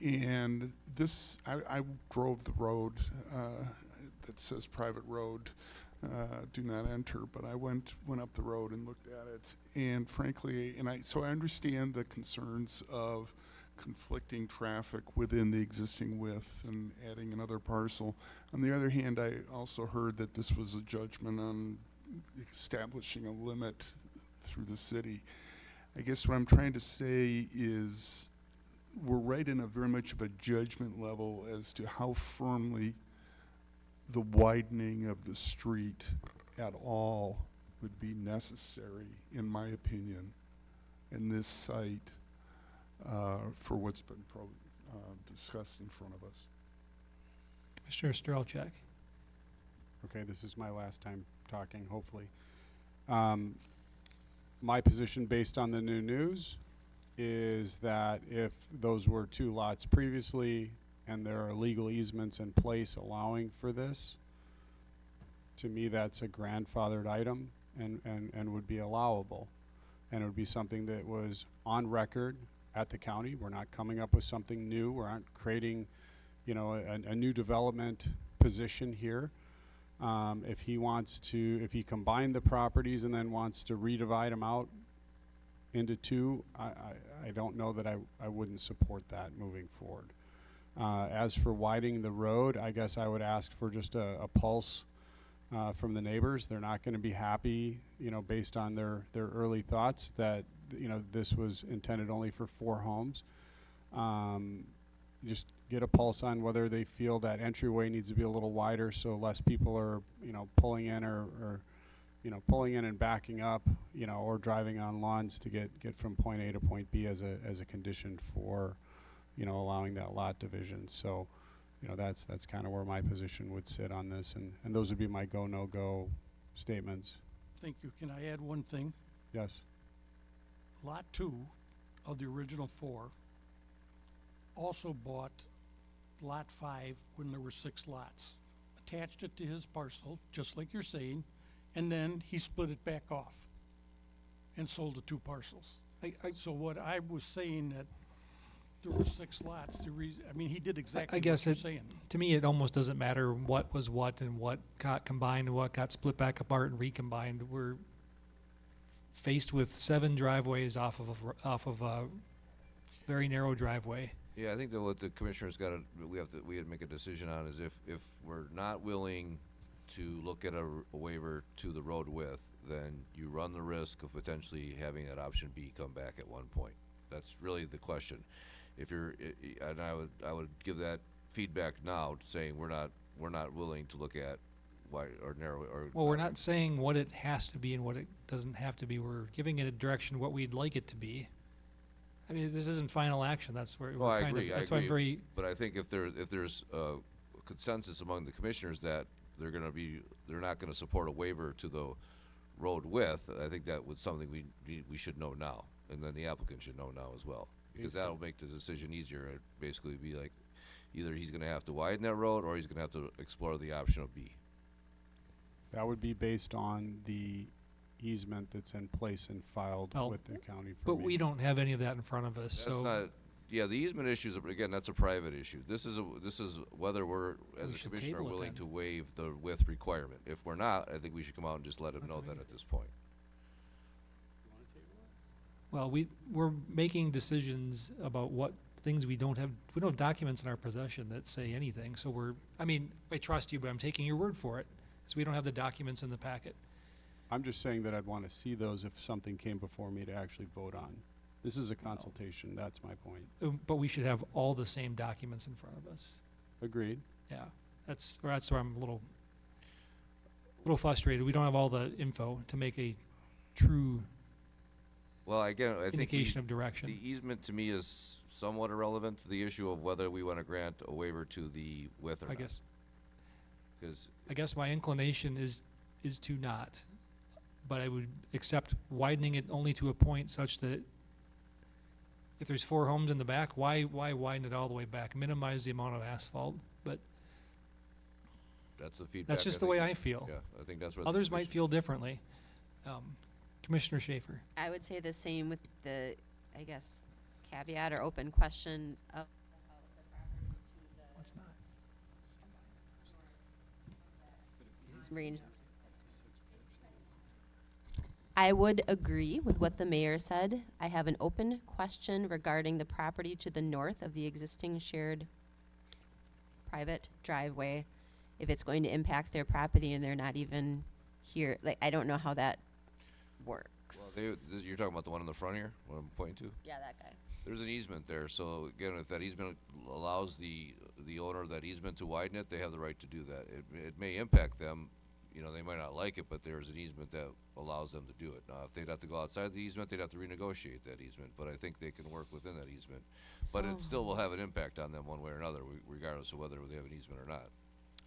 And this, I drove the road that says private road, do not enter, but I went up the road and looked at it. And frankly, so I understand the concerns of conflicting traffic within the existing width and adding another parcel. On the other hand, I also heard that this was a judgment on establishing a limit through the city. I guess what I'm trying to say is we're right in a very much of a judgment level as to how firmly the widening of the street at all would be necessary, in my opinion, in this site for what's been discussed in front of us. Commissioner Strelchak. Okay, this is my last time talking, hopefully. My position based on the new news is that if those were 2 lots previously and there are legal easements in place allowing for this, to me, that's a grandfathered item and would be allowable. And it would be something that was on record at the county. We're not coming up with something new. We aren't creating, you know, a new development position here. If he combined the properties and then wants to redivide them out into 2, I don't know that I wouldn't support that moving forward. As for widening the road, I guess I would ask for just a pulse from the neighbors. They're not going to be happy, you know, based on their early thoughts that, you know, this was intended only for 4 homes. Just get a pulse on whether they feel that entryway needs to be a little wider so less people are, you know, pulling in or you know, pulling in and backing up, you know, or driving on lawns to get from point A to point B as a condition for, you know, allowing that lot division. So, you know, that's kind of where my position would sit on this, and those would be my go, no go statements. Thank you. Can I add one thing? Yes. Lot 2 of the original 4 also bought Lot 5 when there were 6 lots. Attached it to his parcel, just like you're saying, and then he split it back off and sold the 2 parcels. So what I was saying that there were 6 lots, the reason, I mean, he did exactly I guess what you're saying. to me, it almost doesn't matter what was what and what got combined and what got split back apart and recombined. We're faced with 7 driveways off of a very narrow driveway. Yeah, I think that what the commissioners got to, we have to make a decision on is if we're not willing to look at a waiver to the road width, then you run the risk of potentially having that option B come back at one point. That's really the question. If you're, and I would give that feedback now, saying we're not willing to look at wide or narrow or. Well, we're not saying what it has to be and what it doesn't have to be. We're giving it a direction what we'd like it to be. I mean, this isn't final action. That's where Well, we're I trying agree. to. That's why I'm very. But I think if there's a consensus among the commissioners that they're not gonna support a waiver to the road width, I think that was something we should know now, and then the applicant should know now as well, because that'll make the decision easier. It'd basically be like, either he's gonna have to widen that road, or he's gonna have to explore the option of B. That would be based on the easement that's in place and filed Well, with the county. But we don't have any of that in front of us. That's so not, yeah, the easement issues, again, that's a private issue. This is whether we're, as We a should commissioner, table it willing then. to waive the width requirement. If we're not, I think we should come out and just let him know that at this point. well, we're making decisions about what things we don't have. We don't have documents in our possession that say anything. So I trust you, but I'm taking your word for it, because we don't have the documents in the packet. I'm just saying that I'd want to see those if something came before me to actually vote on. This is a consultation, that's my point. But we should have all the same documents in front of us. Agreed. Yeah, that's where I'm a little frustrated. We don't have all the info to make a true Well, again, I think indication of direction. the easement to me is somewhat irrelevant to the issue of whether we want to grant a waiver to the width or I not. guess. 'Cause I guess my inclination is to not, but I would accept widening it only to a point such that if there's 4 homes in the back, why widen it all the way back? Minimize the amount of asphalt, but that's the feedback. that's just the way I feel. Yeah, I think that's what. Others might feel differently. Commissioner Schaefer. I would say the same with the, I guess, caveat or open question of What's not? range. I would agree with what the mayor said. I have an open question regarding the property to the north of the existing shared private driveway. If it's going to impact their property and they're not even here, like, I don't know how that works. Well, you're talking about the one in the front here, what I'm pointing to? Yeah, that guy. There's an easement there, so again, if that easement allows the owner of that easement to widen it, they have the right to do that. It may impact them, you know, they might not like it, but there's an easement that allows them to do it. Now, if they'd have to go outside the easement, they'd have to renegotiate that easement, but I think they can work within that easement. But it still will have an impact on them one way or another, regardless of whether they have an easement or not.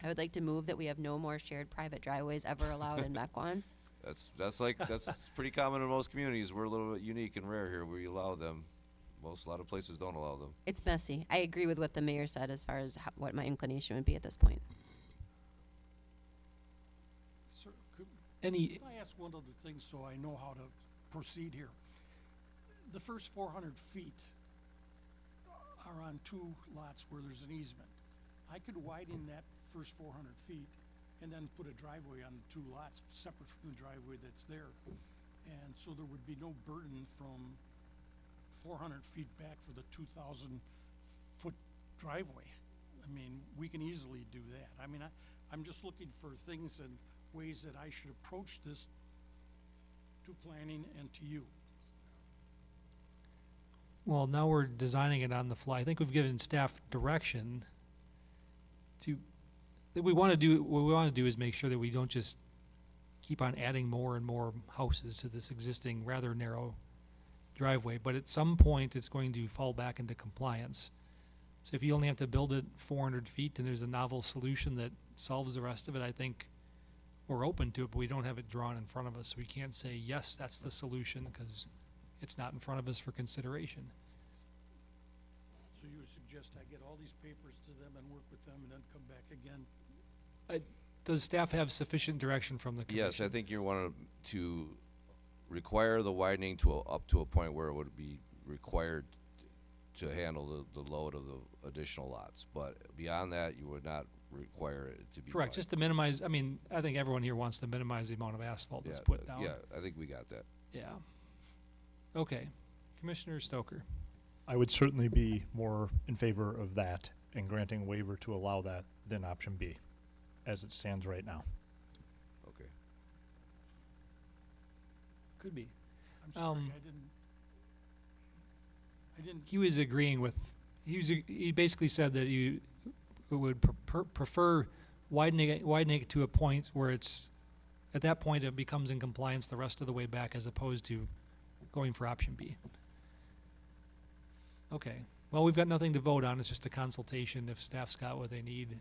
I would like to move that we have no more shared private driveways ever allowed in Mequon. That's pretty common in most communities. We're a little bit unique and rare here. We allow them. A lot of places don't allow them. It's messy. I agree with what the mayor said as far as what my inclination would be at this point. Sir, could Any, I ask one other thing so I know how to proceed here? The first 400 feet are on two lots where there's an easement. I could widen that first 400 feet and then put a driveway on the two lots separate from the driveway that's there. And so there would be no burden from 400 feet back for the 2,000 foot driveway. I mean, we can easily do that. I mean, I'm just looking for things and ways that I should approach this to planning and to you. well, now we're designing it on the fly. I think we've given staff direction to, that we want to do, what we want to do is make sure that we don't just keep on adding more and more houses to this existing rather narrow driveway, but at some point, it's going to fall back into compliance. So if you only have to build it 400 feet and there's a novel solution that solves the rest of it, I think we're open to it, but we don't have it drawn in front of us. So we can't say, yes, that's the solution, because it's not in front of us for consideration. So you would suggest I get all these papers to them and work with them and then come back again? Does staff have sufficient direction from the commission? Yes, I think you want to require the widening to up to a point where it would be required to handle the load of the additional lots. But beyond that, you would not require it to be Correct, wide. just to minimize, I mean, I think everyone here wants to minimize the amount of asphalt that's Yeah, put down. Yeah, I think we got that. Yeah. Okay. Commissioner Stoker. I would certainly be more in favor of that and granting a waiver to allow that than option B, as it stands right now. Okay. Could be. I'm sorry, I didn't. He was agreeing with, he basically said that you would prefer widening it to a point where it's, at that point, it becomes in compliance the rest of the way back, as opposed to going for option B. Okay. Well, we've got nothing to vote on. It's just a consultation if staff's got what they need.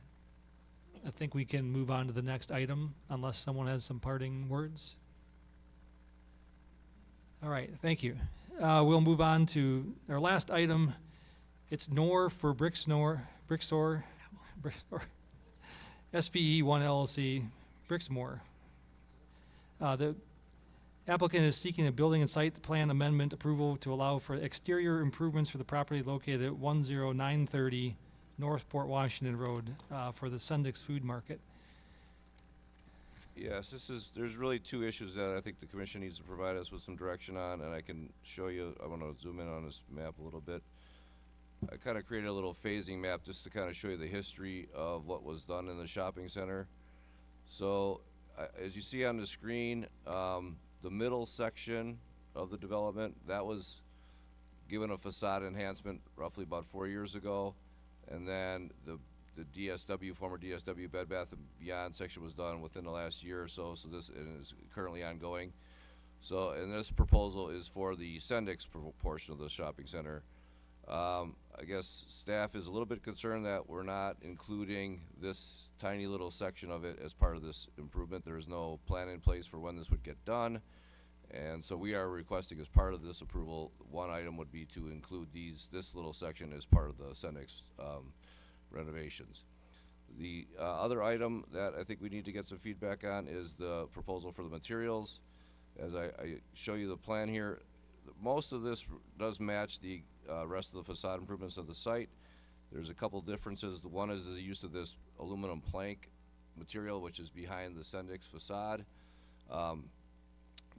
I think we can move on to the next item unless someone has some parting words. All right, thank you. We'll move on to our last item. It's NOR for Brixor, SPE 1 LLC, Brixmore. The applicant is seeking a building and site plan amendment approval to allow for exterior improvements for the property located at 10930 North Port Washington Road for the Sendix Food Market. Yes, there's really two issues that I think the commission needs to provide us with some direction on, and I can show you, I want to zoom in on this map a little bit. I kind of created a little phasing map just to kind of show you the history of what was done in the shopping center. So, as you see on the screen, the middle section of the development, that was given a facade enhancement roughly about 4 years ago, and then the DSW, former DSW Bed Bath and Beyond section was done within the last year or so, so this is currently ongoing. So, and this proposal is for the Sendix portion of the shopping center. I guess staff is a little bit concerned that we're not including this tiny little section of it as part of this improvement. There is no plan in place for when this would get done. And so we are requesting, as part of this approval, one item would be to include this little section as part of the Sendix renovations. The other item that I think we need to get some feedback on is the proposal for the materials. As I show you the plan here, most of this does match the rest of the facade improvements of the site. There's a couple differences. The one is the use of this aluminum plank material, which is behind the Sendix facade.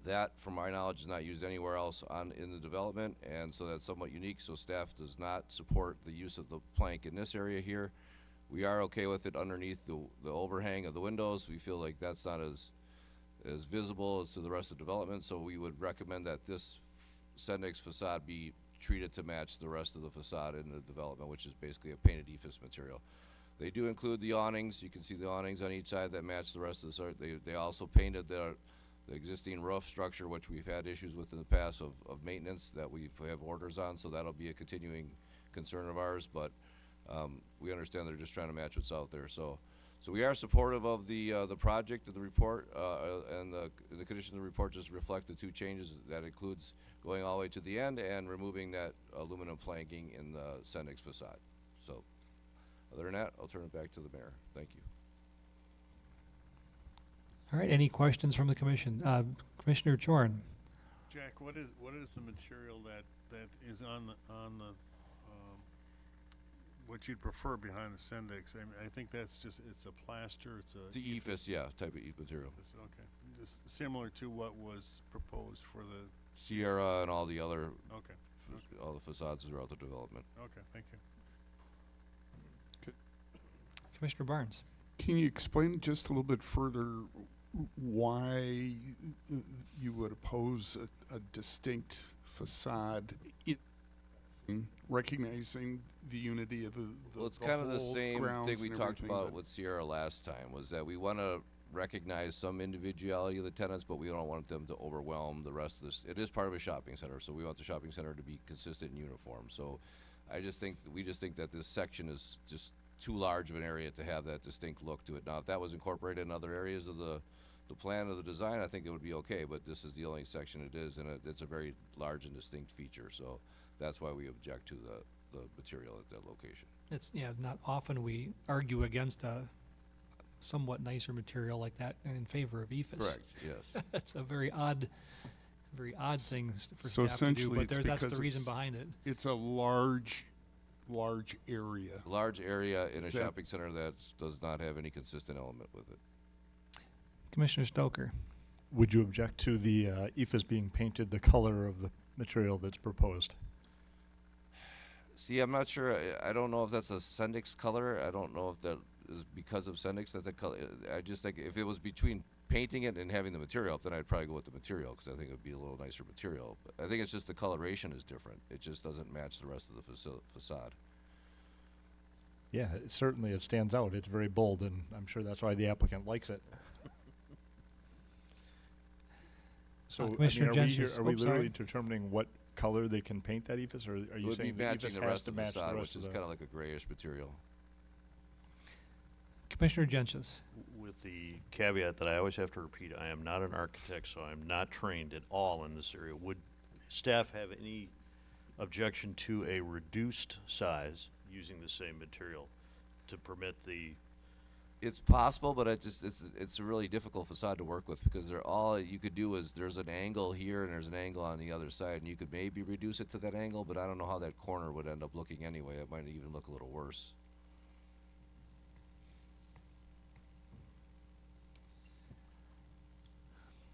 That, from my knowledge, is not used anywhere else in the development, and so that's somewhat unique. So staff does not support the use of the plank in this area here. We are okay with it underneath the overhang of the windows. We feel like that's not as visible as to the rest of the development, so we would recommend that this Sendix facade be treated to match the rest of the facade in the development, which is basically a painted EFIS material. They do include the awnings. You can see the awnings on each side that match the rest of the site. They also painted the existing roof structure, which we've had issues with in the past of maintenance that we have orders on, so that'll be a continuing concern of ours, but we understand they're just trying to match what's out there. So So we are supportive of the project of the report, and the conditions of the report just reflect the two changes. That includes going all the way to the end and removing that aluminum planking in the Sendix facade. So, other than that, I'll turn it back to the mayor. Thank you. All right, any questions from the commission? Commissioner Chorn? Jack, what is the material that is on the what you'd prefer behind the Sendix? I mean, I think that's just, it's a plaster, it's a... The EFIS, yeah, type of material. Okay, just similar to what was proposed for the... Sierra and all the other... Okay. All the facades throughout the development. Okay, thank you. Commissioner Barnes? Can you explain just a little bit further why you would oppose a distinct facade, recognizing the unity of the well, it's kind of the whole same grounds thing we and talked everything, about but- with Sierra last time, was that we want to recognize some individuality of the tenants, but we don't want them to overwhelm the rest of this. It is part of a shopping center, so we want the shopping center to be consistent and uniform. So we just think that this section is just too large of an area to have that distinct look to it. Now, if that was incorporated in other areas of the plan of the design, I think it would be okay, but this is the only section it is, and it's a very large and distinct feature. So that's why we object to the material at that location. It's, yeah, not often we argue against a somewhat nicer material like that in favor of EFIS. Correct, yes. That's a very odd thing for So staff to do, essentially, but it's that's the because reason it's- behind it. It's a large area. Large area in a Is that- shopping center that does not have any consistent element with it. Commissioner Stoker? Would you object to the EFIS being painted the color of the material that's proposed? See, I'm not sure. I don't know if that's a Sendix color. I don't know if that is because of Sendix that the color. I just think if it was between painting it and having the material up, then I'd probably go with the material because I think it would be a little nicer material. But I think it's just the coloration is different. It just doesn't match the rest of the facade. Yeah, certainly it stands out. It's very bold, and I'm sure that's why the applicant likes it. So, Commissioner are we, Gensches. are we Oops, literally sorry. determining what color they can paint that EFIS, or are It you would be saying the matching EFIS the has rest to of the match the facade, rest which of is the... kind of like a grayish material. Commissioner Gensches? With the caveat that I always have to repeat, I am not an architect, so I'm not trained at all in this area. Would staff have any objection to a reduced size using the same material to permit the... It's possible, but it's a really difficult facade to work with because all you could do is there's an angle here and there's an angle on the other side, and you could maybe reduce it to that angle, but I don't know how that corner would end up looking anyway. It might even look a little worse.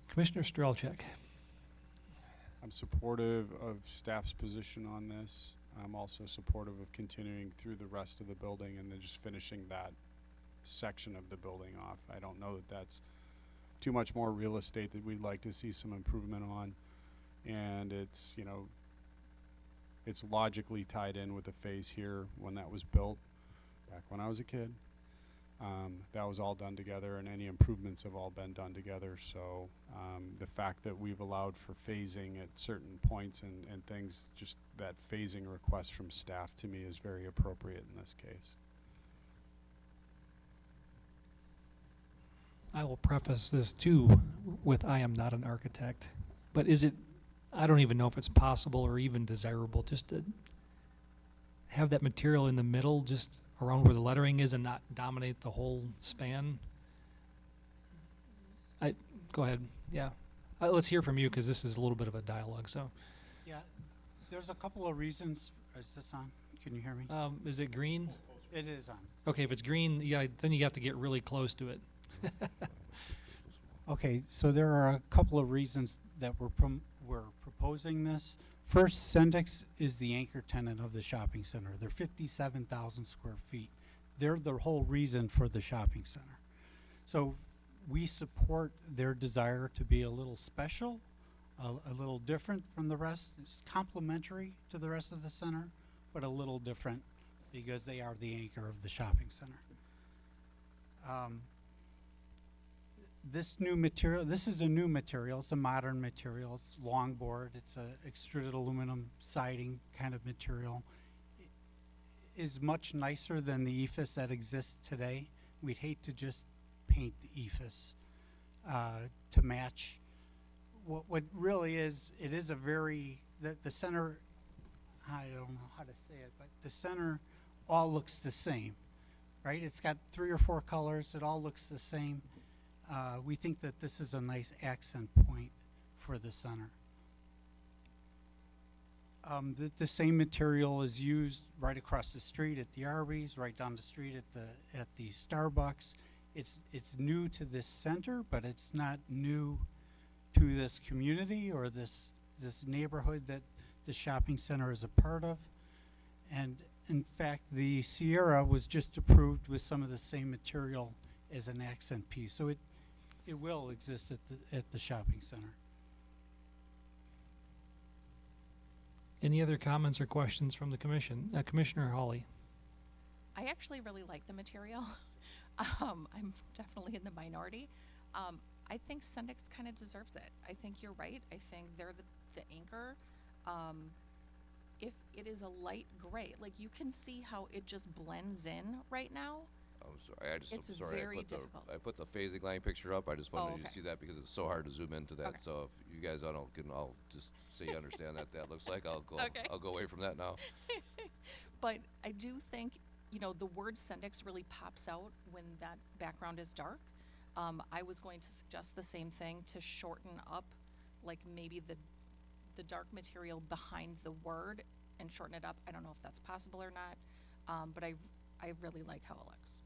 Commissioner Strelchek? I'm supportive of staff's position on this. I'm also supportive of continuing through the rest of the building and then just finishing that section of the building off. I don't know that that's too much more real estate that we'd like to see some improvement on. And it's, you know, it's logically tied in with the phase here when that was built back when I was a kid. That was all done together, and any improvements have all been done together. So the fact that we've allowed for phasing at certain points and things, just that phasing request from staff to me is very appropriate in this case. I will preface this too with I am not an architect, but is it, I don't even know if it's possible or even desirable just to have that material in the middle, just around where the lettering is, and not dominate the whole span? Go ahead, yeah. Let's hear from you, because this is a little bit of a dialogue, so. Yeah, there's a couple of reasons. Is this on? Can you hear me? Is it green? It is on. Okay, if it's green, yeah, then you have to get really close to it. Okay, so there are a couple of reasons that we're proposing this. First, Sendix is the anchor tenant of the shopping center. They're 57,000 square feet. They're the whole reason for the shopping center. So we support their desire to be a little special, a little different from the rest. It's complementary to the rest of the center, but a little different because they are the anchor of the shopping center. This new material, this is a new material. It's a modern material. It's longboard. It's a extruded aluminum siding kind of material. It is much nicer than the EFIS that exists today. We'd hate to just paint the ephes to match what really is. It is a very, the center, I don't know how to say it, but the center all looks the same, right? It's got 3 or 4 colors. It all looks the same. We think that this is a nice accent point for the center. The same material is used right across the street at the Arby's, right down the street at the Starbucks. It's new to this center, but it's not new to this community or this neighborhood that the shopping center is a part of. And in fact, the Sierra was just approved with some of the same material as an accent piece, so it will exist at the shopping center. Any other comments or questions from the commission? Commissioner Hawley. I actually really like the material. I'm definitely in the minority. I think Sendix kind of deserves it. I think you're right. I think they're the anchor. If it is a light gray, like you can see how it just blends in right now. I'm sorry, It's I'm sorry, very difficult. I put the phasing line picture up. I just wanted you okay. to see that because it's so hard to zoom into that. Okay. So if you guys I'll just so you understand that looks like. I'll go Okay. I'll go away from that now. But I do think, the word Sendix really pops out when that background is dark. I was going to suggest the same thing to shorten up, like maybe the dark material behind the word and shorten it up. I don't know if that's possible or not, but I really like how it looks.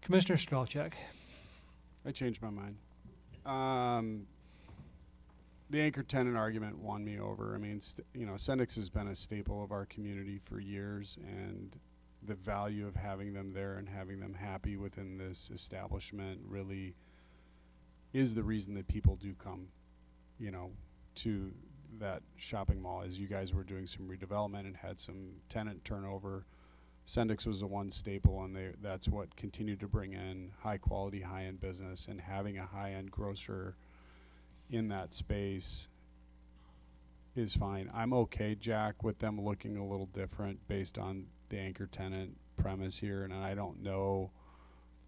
Commissioner Strelchak. I changed my mind. The anchor tenant argument won me over. I mean, Sendix has been a staple of our community for years, and the value of having them there and having them happy within this establishment really is the reason that people do come, to that shopping mall. As you guys were doing some redevelopment and had some tenant turnover, Sendix was the one staple, and that's what continued to bring in high quality, high end business, and having a high end grocer in that space is fine. I'm okay, Jack, with them looking a little different based on the anchor tenant premise here, and I don't know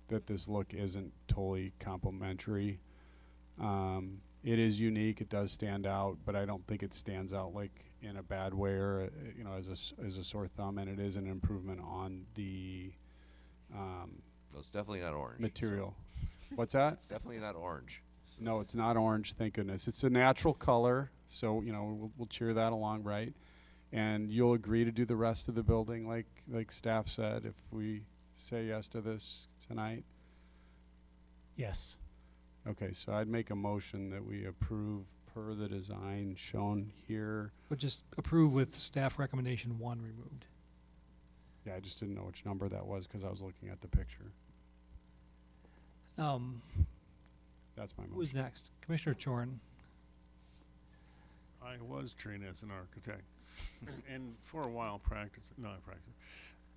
that this look isn't totally complementary. It is unique, it does stand out, but I don't think it stands out like in a bad way or as a sore thumb, and it is an improvement on the No, it's definitely not orange. material. What's that? It's definitely not orange. No, it's not orange, thank goodness. It's a natural color, so we'll cheer that along, right? And you'll agree to do the rest of the building like staff said if we say yes to this tonight? Yes. Okay, so I'd make a motion that we approve per the design shown here. But just approve with staff recommendation 1 removed. Yeah, I just didn't know which number that was because I was looking at the picture. That's my motion. Who's next? Commissioner Chorn. I was trained as an architect, and for a while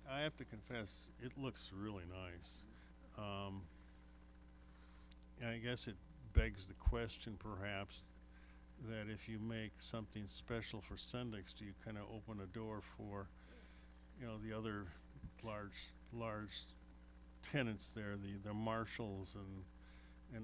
I have to confess, it looks really nice. I guess it begs the question, perhaps, that if you make something special for Sendix, do you kind of open a door for, the other large tenants there, the Marshalls and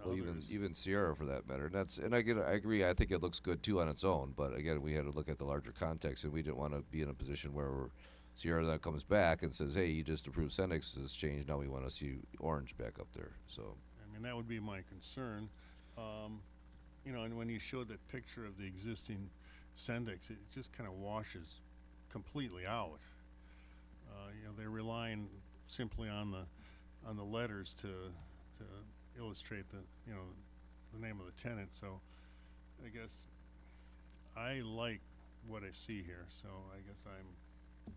Well, others? even Sierra for that matter. I agree. I think it looks good too on its own. But again, we had to look at the larger context, and we didn't want to be in a position where Sierra then comes back and says, "Hey, you just approved Sendix's change. Now we want to see orange back up there." So. I mean, that would be my concern. And when you showed that picture of the existing Sendix, it just kind of washes completely out. They're relying simply on the letters to illustrate the name of the tenant. So I guess I like what I see here. So I guess I'm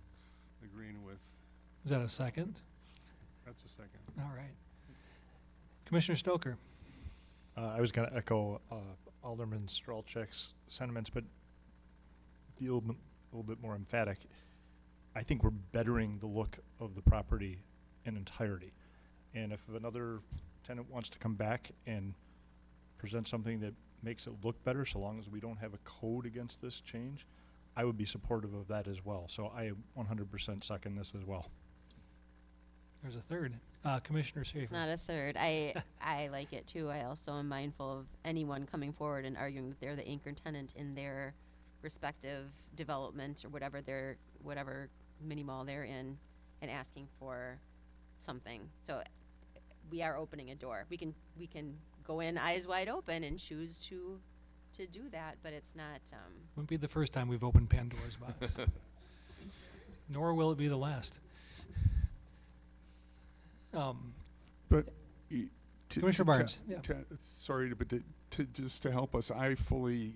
agreeing with. Is that a second? That's a second. All right. Commissioner Stoker. I was going to echo Alderman Strelchak's sentiments, but be a little bit more emphatic. I think we're bettering the look of the property in entirety. And if another tenant wants to come back and present something that makes it look better, so long as we don't have a code against this change, I would be supportive of that as well. So I 100% second this as well. There's a third. Commissioner Schaefer. Not a third. I like it too. I also am mindful of anyone coming forward and arguing that they're the anchor tenant in their respective development or whatever mini mall they're in, and asking for something. So we are opening a door. We can go in eyes wide open and choose to do that, but it's not. Wouldn't be the first time we've opened Pandora's box. Nor will it be the last. But Commissioner Barnes. Yeah. Sorry, but just to help us, I fully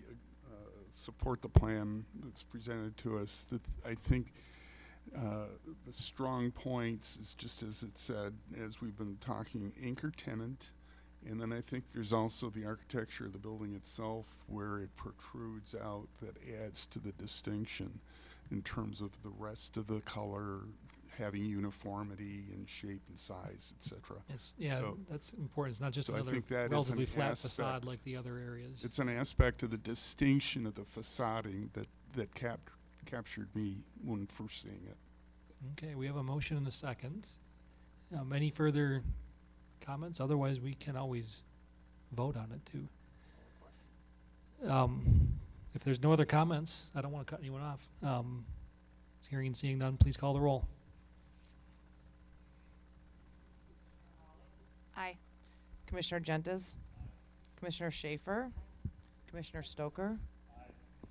support the plan that's presented to us. That I think the strong points is just as it said, as we've been talking, anchor tenant, and then I think there's also the architecture of the building itself where it protrudes out that adds to the distinction in terms of the rest of the color having uniformity in shape and size, etc. So that's important. It's not just so another I think that is relatively an flat aspect, facade like the other areas. It's an aspect of the distinction of the facading that captured me when first seeing it. Okay, we have a motion and a second. Any further comments? Otherwise, we can always vote on it too. If there's no other comments, I don't want to cut anyone off. Hearing and seeing none, please call the roll. Aye. Commissioner Gentes, Commissioner Schaefer, Commissioner Stoker,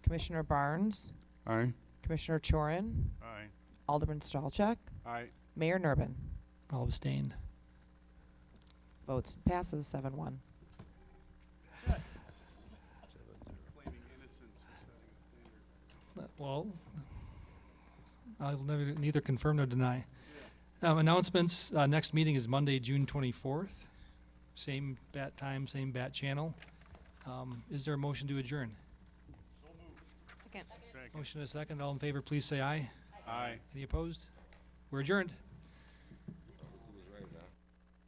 Commissioner Barnes, Aye. Commissioner Chorin, Aye. Alderman Stralchuk, Aye. Mayor Nurbin. I'll abstain. Votes passes 7-1. Well, I'll neither confirm nor deny. Announcements, next meeting is Monday, June 24th. Same bat time, same bat channel. Is there a motion to adjourn? Second. Motion and a second. All in favor, please say aye. Aye. Any opposed? We're adjourned.